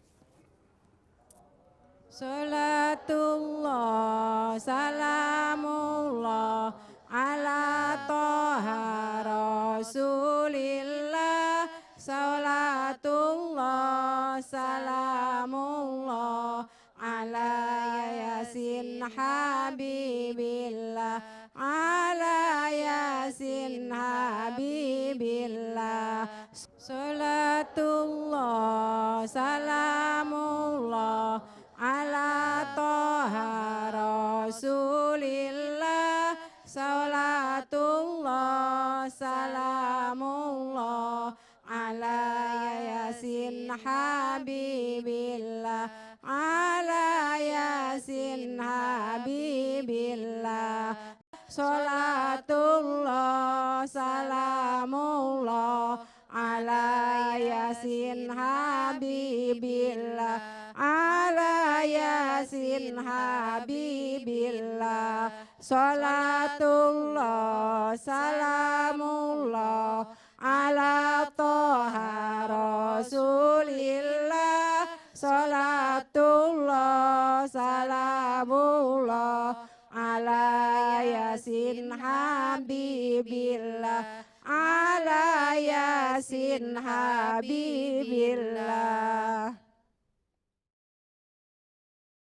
Salatullah, salamullah, ala toha rasulillah. Salatullah, salamullah, ala yasin habibillah. Ala yasin habibillah. Salatullah, salamullah, ala toha rasulillah. Salatullah, salamullah, ala yasin habibillah. Ala yasin habibillah. Salatullah, salamullah, ala yasin habibillah. Ala yasin habibillah. Salatullah, salamullah, ala toha rasulillah. Salatullah, salamullah, ala yasin habibillah. Ala yasin habibillah.